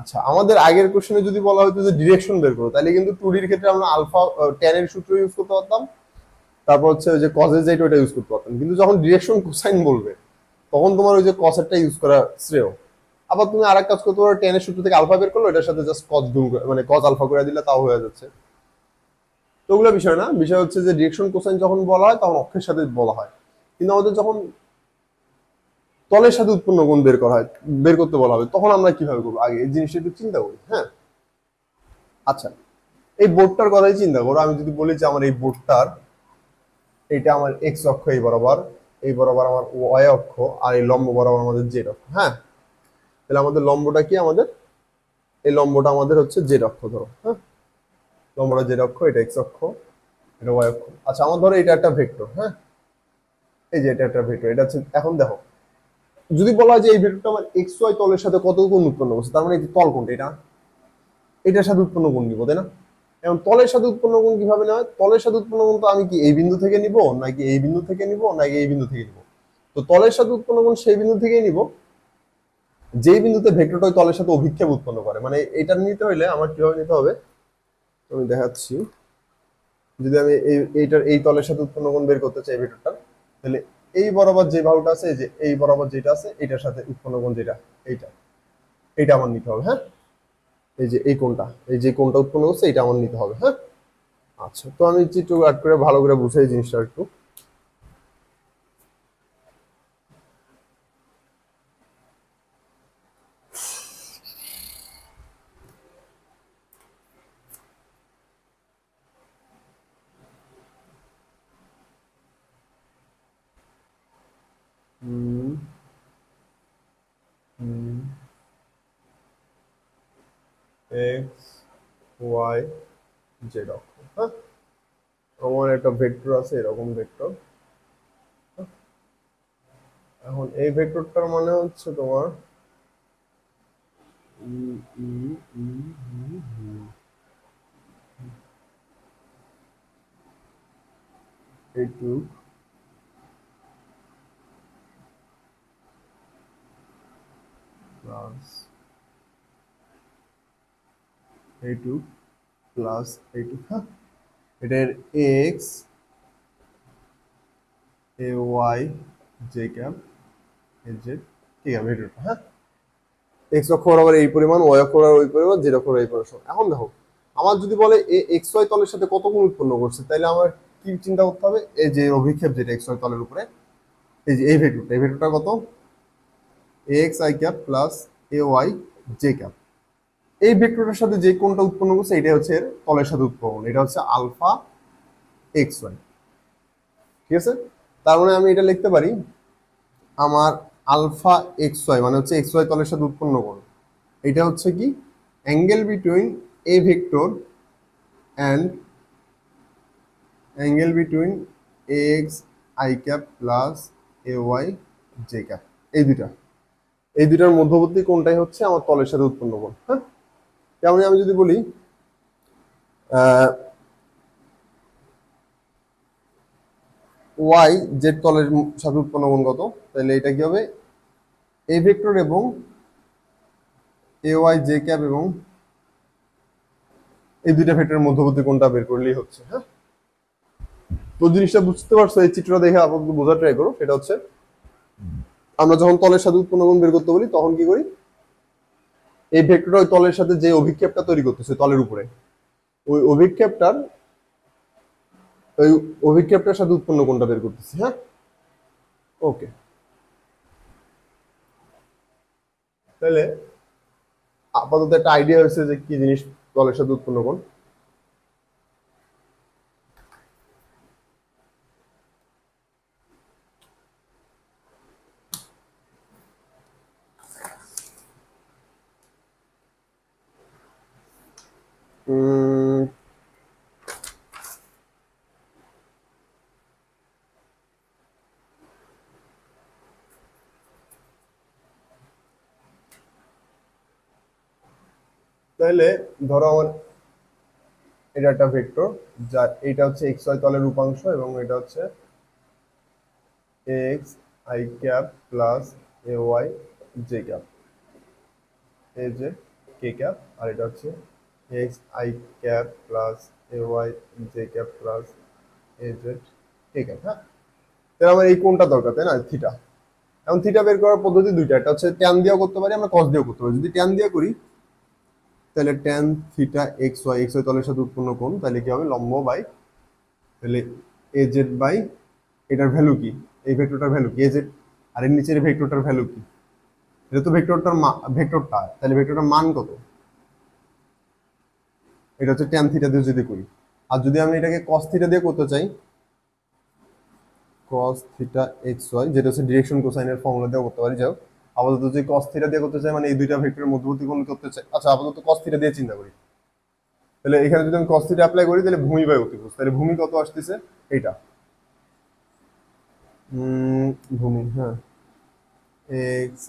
আচ্ছা, আমাদের আগের কোশ্চেনে যদি বলা হতো যে ডিরেকশন বের করো, তাহলে কিন্তু 2D এর ক্ষেত্রে আমরা আলফা ট্যান এর সূত্র ইউজ করতে পারতাম, তারপর হচ্ছে ওই যে কজের যেটা ওটা ইউজ করতে পারতাম। কিন্তু যখন ডিরেকশন কোসাইন বলবে তখন তোমার ওই যে কসেরটা ইউজ করা শ্রেয়। আবার তুমি আরেক কাজ করতে পারো, ট্যানের সূত্র থেকে আলফা বের করলো, এটার সাথে জাস্ট কজ গুণ মানে কজ আলফা করে দিলে তাও হয়ে যাচ্ছে। তো ওগুলো বিষয় না, বিষয় হচ্ছে যে ডিরেকশন কোসাইন যখন বলা হয় তখন অক্ষের সাথে বলা হয়। কিন্তু আমাদের যখন তলের সাথে উৎপন্ন কোণ বের করা হয়, বের করতে বলা হবে, তখন আমরা কিভাবে করবো আগে এই জিনিসটা একটু চিন্তা করি। হ্যাঁ, আচ্ছা, এই বোর্ডটার কথাই চিন্তা করো। আমি যদি বলি যে আমার এই বোর্ডটার, এটা আমার এক্স অক্ষ এই বরাবর আমার ওয়াই অক্ষ, আর এই লম্ব বরাবর আমাদের জেড অক্ষ। হ্যাঁ, তাহলে আমাদের লম্বটা কি? আমাদের এই লম্বটা আমাদের হচ্ছে জেড অক্ষ ধরো। হ্যাঁ, লম্বটা জেড অক্ষ, এটা এক্স অক্ষ, এটা ওয়াই অক্ষ। আচ্ছা, আমার ধরো এটা একটা ভেক্টর। হ্যাঁ, এই যে এটা একটা ভেক্টর, এটা হচ্ছে, এখন দেখো যদি বলা হয় যে এই ভেক্টরটা আমার এক্স ওয়াই তলের সাথে কত কোণ উৎপন্ন করছে, তার মানে এই তল কোণটা এটা, এটার সাথে উৎপন্ন কোণ নিব, তাই না? এখন তলের সাথে উৎপন্ন কোণ কিভাবে নেওয়া হয়? তলের সাথে উৎপন্ন কোণ তো আমি কি এই বিন্দু থেকে নিব, নাকি এই বিন্দু থেকে নিব, নাকি এই বিন্দু থেকে নিব? তো তলের সাথে উৎপন্ন কোণ সেই বিন্দু থেকেই নিব যেই বিন্দুতে ভেক্টরটা ওই তলের সাথে অভিক্ষেপ উৎপন্ন করে। মানে এটা নিতে হইলে আমার কিভাবে নিতে হবে আমি দেখাচ্ছি। যদি আমি এইটার এই তলের সাথে উৎপন্ন কোণ বের করতে চাই ভেক্টরটা, তাহলে এই বরাবর যে বাহুটা আছে, এই যে এই বরাবর যেটা আছে, এটার সাথে উৎপন্ন কোণ যেটা, এইটা এইটা আমার নিতে হবে। হ্যাঁ, এই যে এই কোণটা, এই যে কোণটা উৎপন্ন করছে এটা আমার নিতে হবে। হ্যাঁ, আচ্ছা, তো আমি চিত্র আর্ট করে ভালো করে বুঝাই জিনিসটা একটু। এক্স ওয়াই জেড অক্ষ। হ্যাঁ, আমার একটা ভেক্টর আছে, এরকম ভেক্টর। এখন এই ভেক্টরটার মানে হচ্ছে তোমার এইটুক প্লাস এইটুক প্লাস এইটুক। হ্যাঁ, এটার x a Y J cap A z, ঠিক আছে ভেক্টরটা। হ্যাঁ, এক্স অক্ষ বরাবর এই পরিমাণ, ওয়াই অক্ষ বরাবর ওই পরিমাণ, জেড অক্ষ বরাবর এই পরিমাণ। এখন দেখো, আমার যদি বলে এ এক্স ওয়াই তলের সাথে কত কোণ উৎপন্ন করছে, তাহলে আমার কি চিন্তা করতে হবে? এই যে অভিক্ষেপ যেটা এক্স ওয়াই তলের উপরে, এই যে এই ভেক্টরটা, এই ভেক্টরটা কত? X I cap plus A Y J cap. এই ভেক্টরটার সাথে যে কোণটা উৎপন্ন করছে এটা হচ্ছে এর তলের সাথে উৎপন্ন, এটা হচ্ছে আলফা এক্স ওয়াই। ঠিক আছে, তার মানে আমি এটা লিখতে পারি, আমার আলফা এক্স ওয়াই মানে হচ্ছে এক্স ওয়াই তলের সাথে উৎপন্ন কোণ, এটা হচ্ছে কি angle between a vector and angle between x I cap plus A Y J cap. এই দুইটা, এই দুইটার মধ্যবর্তী কোণটাই হচ্ছে আমার তলের সাথে উৎপন্ন কোণ। হ্যাঁ, তেমনি আমি যদি বলি ওয়াই জেড তলের সাথে উৎপন্ন কোণ কত, তাহলে এটা কি হবে? এ ভেক্টর এবং এ ওয়াই জে ক্যাপ এবং এই দুইটা ভেক্টরের মধ্যবর্তী কোণটা বের করলেই হচ্ছে। হ্যাঁ, তো জিনিসটা বুঝতে পারছো? এই চিত্রটা দেখে আপাতত বোঝার ট্রাই করো। সেটা হচ্ছে আমরা যখন তলের সাথে উৎপন্ন কোণ বের করতে বলি তখন কি করি? এই ভেক্টরটা ওই তলের সাথে যে অভিক্ষেপটা তৈরি করতেছে তলের উপরে, ওই অভিক্ষেপটার সাথে উৎপন্ন কোণটা বের করতেছি। হ্যাঁ, ওকে, তাহলে আপাতত একটা আইডিয়া হয়েছে যে কি জিনিস তলের সাথে উৎপন্ন কোণ। উম, তাহলে ধরো আমার এটা একটা ভেক্টর, যার এটা হচ্ছে এক্স ওয়াই তলের উপাংশ এবং এটা হচ্ছে X I cap plus A Y J cap, A J K cap, আর এটা হচ্ছে X I cap plus A Y J cap plus A Z K cap. হ্যাঁ, তাহলে আমার এই কোনটা দরকার, তাই না, থিটা। এখন থিটা বের করার পদ্ধতি দুইটা, একটা হচ্ছে ট্যান দিয়েও করতে পারি, আমরা কস দিয়েও করতে পারি। যদি ট্যান দিয়ে করি তাহলে ট্যান থিটা এক্স ওয়াই তলের সাথে উৎপন্ন কোণ, তাহলে কি হবে, লম্ব বাই, তাহলে এ জেড বাই, এটার ভ্যালু কি, এই ভেক্টরটার ভ্যালু কি এ জেড, আর এর নিচের ভেক্টরটার ভ্যালু কি, এটা তো ভেক্টরটা, তাহলে ভেক্টরটার মান কত, এটা হচ্ছে ট্যান থিটা দিয়ে যদি করি। আর যদি আমি এটাকে কস থিটা দিয়ে করতে চাই, cos থিটা এক্স ওয়াই, যেটা হচ্ছে ডিরেকশন কোসাইনের ফর্মুলা দিয়ে করতে পারি। যাও আপাতত যদি cos থিটা দিয়ে করতে চাই, মানে এই দুইটা ভেক্টরের মধ্যবর্তী কোণ করতে চাই, আচ্ছা আপাতত cos থিটা দিয়ে চিন্তা করি, তাহলে এখানে যদি আমি cos থিটা অ্যাপ্লাই করি তাহলে ভূমি বাই অতিভুজ, তাহলে ভূমি কত আসতেছে এইটা, ভূমি, হ্যাঁ, এক্স,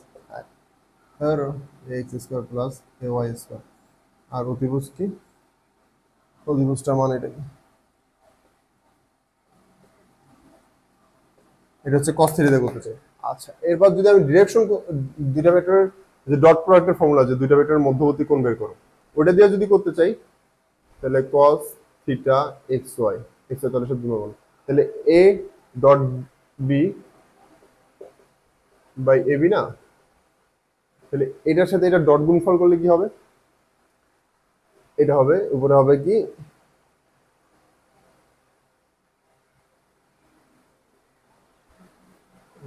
ধরো x square plus A Y square, আর অতিভুজ কি, অতিভুজটার মান এটা কি, এটা হচ্ছে cos থিটা দিয়ে করতে চাই। আচ্ছা, এরপর যদি আমি ডিরেকশন, দুইটা ভেক্টরের যে ডট প্রোডাক্টের ফর্মুলা আছে, দুইটা ভেক্টরের মধ্যবর্তী কোণ বের করো, ওটা দিয়ে যদি করতে চাই তাহলে cos theta x y, x y তাহলে সাথে গুণন, তাহলে a dot B by A b না, তাহলে এটার সাথে এটা ডট গুণফল করলে কি হবে, এটা হবে উপরে হবে কি,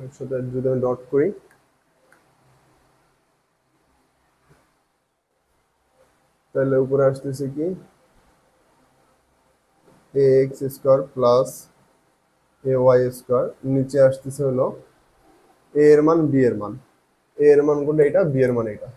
এর সাথে যদি আমি ডট করি তাহলে উপরে আসতেছে কি এ x square plus A Y square, নিচে আসতেছে হলো এ এর মান বি এর মান, এ এর মান কোনটা, এটা, বি এর মান এটা,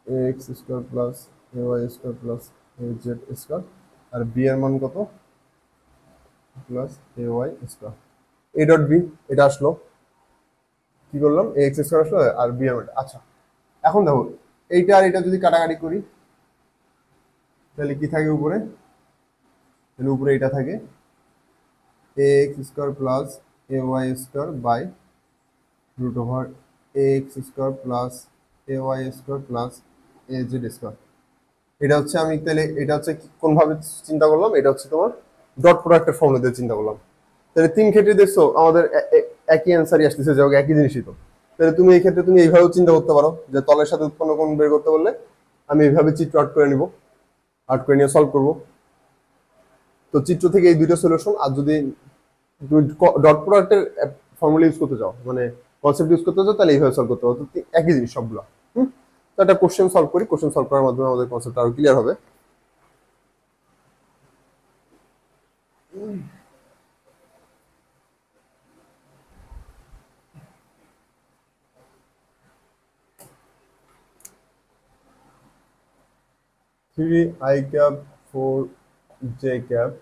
A x square plus A Y square plus A Z square, আর বি এর মান কত, plus A Y square, A dot B, এটা আসলো, কি করলাম, এ এক্স স্কোয়ার আসলো আর বি এর মান। আচ্ছা, এখন দেখো এইটা আর এটা যদি কাটাকাটি করি তাহলে কি থাকে উপরে, তাহলে উপরে এটা থাকে A x square plus A Y square by root over A x square plus A Y square plus A Z square. এটা হচ্ছে আমি তাহলে এটা হচ্ছে কোন ভাবে চিন্তা করলাম, এটা হচ্ছে তোমার ডট প্রোডাক্টের ফর্মুলা দিয়ে চিন্তা করলাম। তাহলে তিন ক্ষেত্রে দেখছো আমাদের একই অ্যান্সারই আসতেছে, যে একই জিনিসই তো। তাহলে তুমি এই ক্ষেত্রে তুমি এইভাবেও চিন্তা করতে পারো যে তলের সাথে উৎপন্ন কোণ বের করতে বললে আমি এইভাবে চিত্র আর্ট করে নিব, আর্ট করে নিয়ে সলভ করব। তো চিত্র থেকে এই দুইটা সলিউশন। আর যদি তুমি ডট প্রোডাক্টের ফর্মুলা ইউজ করতে চাও, মানে কনসেপ্ট ইউজ করতে চাও, তাহলে এইভাবে সলভ করতে পারো। তো একই জিনিস সবগুলো। তো একটা কোশ্চেন সলভ করি, কোশ্চেন সলভ করার মাধ্যমে আমাদের কনসেপ্ট আরো ক্লিয়ার হবে। 3 i cap 4 j cap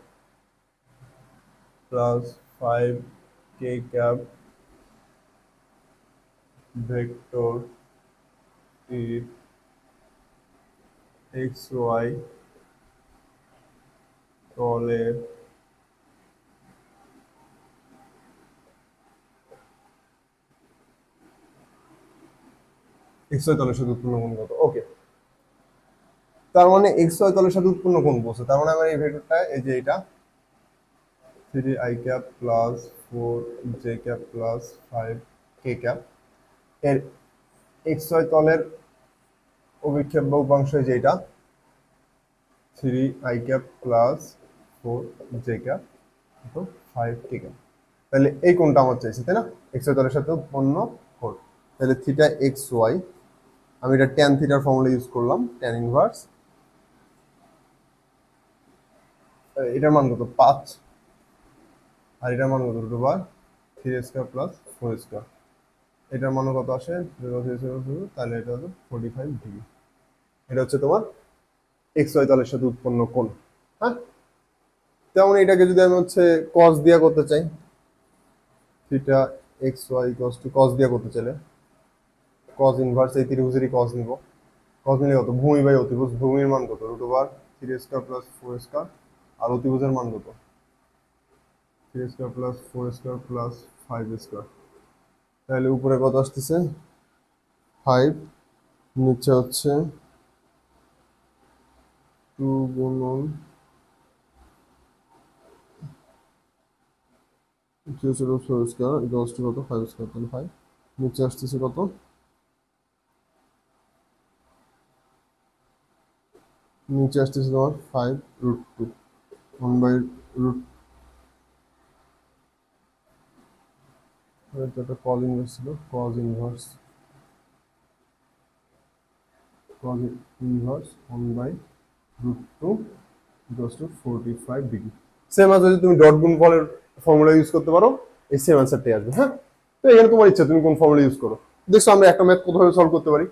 plus 5 k cap vector is xy তলের xy তলের সাথে উৎপন্ন কোণ কত। ওকে, তার মানে xy তলের সাথে উৎপন্ন কোণ বলছে, তার মানে আমার এই ভেক্টরটা এই যে এটা 3 i cap plus 4 j cap plus 5 k cap এর xy তলের অভিক্ষেপ বা উপাংশ এই যে এটা 3 i cap plus 4 j cap 5 k cap। তাহলে এই কোণটা আমার চাইছে, তাই না, এক্স ওয়াই তলের সাথে উৎপন্ন কোণ। তাহলে থিটা এক্স ওয়াই, আমি এটা ট্যান থিটার ফর্মুলা ইউজ করলাম, ট্যান ইনভার্স, এটার মান কত 5, আর এটার মান কত root over 3 square plus 4 square. এটার মান কত আসে, তাহলে এটা হলো 45 ডিগ্রি। এটা হচ্ছে তোমার এক্স ওয়াই তলের সাথে উৎপন্ন কোণ। হ্যাঁ, তেমন এটাকে যদি আমি হচ্ছে কস দিয়া করতে চাই, theta x y equals to cos দিয়া করতে চাইলে কস ইনভার্স এই ত্রিভুজেরই কস নিব। কস নিলে কত, ভূমি বাই অতিভুজ, ভূমির মান কত root over 3 square plus 4 square, আর অতিভুজের মান কত 3 square plus 4 square plus 5 square. তাহলে উপরে কত আসতেছে 5, নিচে হচ্ছে 2 গুণন 4 স্কয়ার ইকুয়ালস টু কত 5 স্কয়ার, তাহলে 5 নিচে আসতেছে কত, নিচে আসতেছে তোমার 5 রুট 2 1 বাই রুট, এটা কল ইনভার্স ছিল, cos inverse 1 by root 2 equals to 45 degree. Same as যদি তুমি ডট গুণফলের ফর্মুলা ইউজ করতে পারো, এই সেম অ্যান্সারটাই আসবে। হ্যাঁ, তো এখানে তোমার ইচ্ছা তুমি কোন ফর্মুলা ইউজ করো। দেখছো আমরা একটা ম্যাথ কতভাবে সলভ করতে পারি।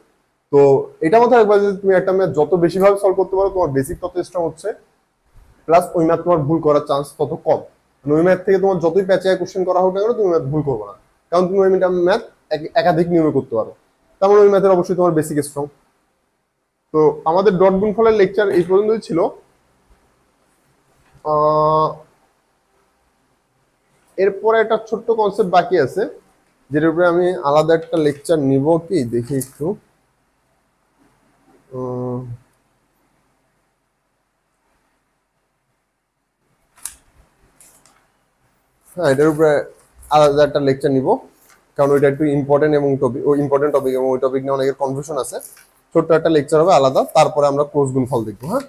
তো এটা মাথায় রাখবা যে তুমি একটা ম্যাথ যত বেশি ভাবে সলভ করতে পারো, তোমার বেসিক তত স্ট্রং হচ্ছে, প্লাস ওই ম্যাথ তোমার ভুল করার চান্স তত কম। ওই ম্যাথ থেকে তোমার যতই প্যাচায় কোশ্চেন করা হোক না কেন, তুমি ম্যাথ ভুল করবে না, কারণ তুমি ওই ম্যাথ একাধিক নিয়মে করতে পারো। তেমন ওই ম্যাথের অবশ্যই তোমার বেসিক স্ট্রং। তো আমাদের ডট গুণফলের লেকচার এই পর্যন্তই ছিল। এরপরে একটা ছোট্ট কনসেপ্ট বাকি আছে, যেটার উপরে আমি আলাদা একটা লেকচার নিব, কি দেখি একটু। হ্যাঁ, এটার উপরে আলাদা একটা লেকচার নিব, কারণ ওইটা একটু ইম্পর্টেন্ট এবং ইম্পর্টেন্ট টপিক, এবং ওই টপিক নিয়ে অনেকের কনফিউশন আছে। ছোট্ট একটা লেকচার হবে আলাদা, তারপরে আমরা ক্লোজ গুণফল দেখবো। হ্যাঁ।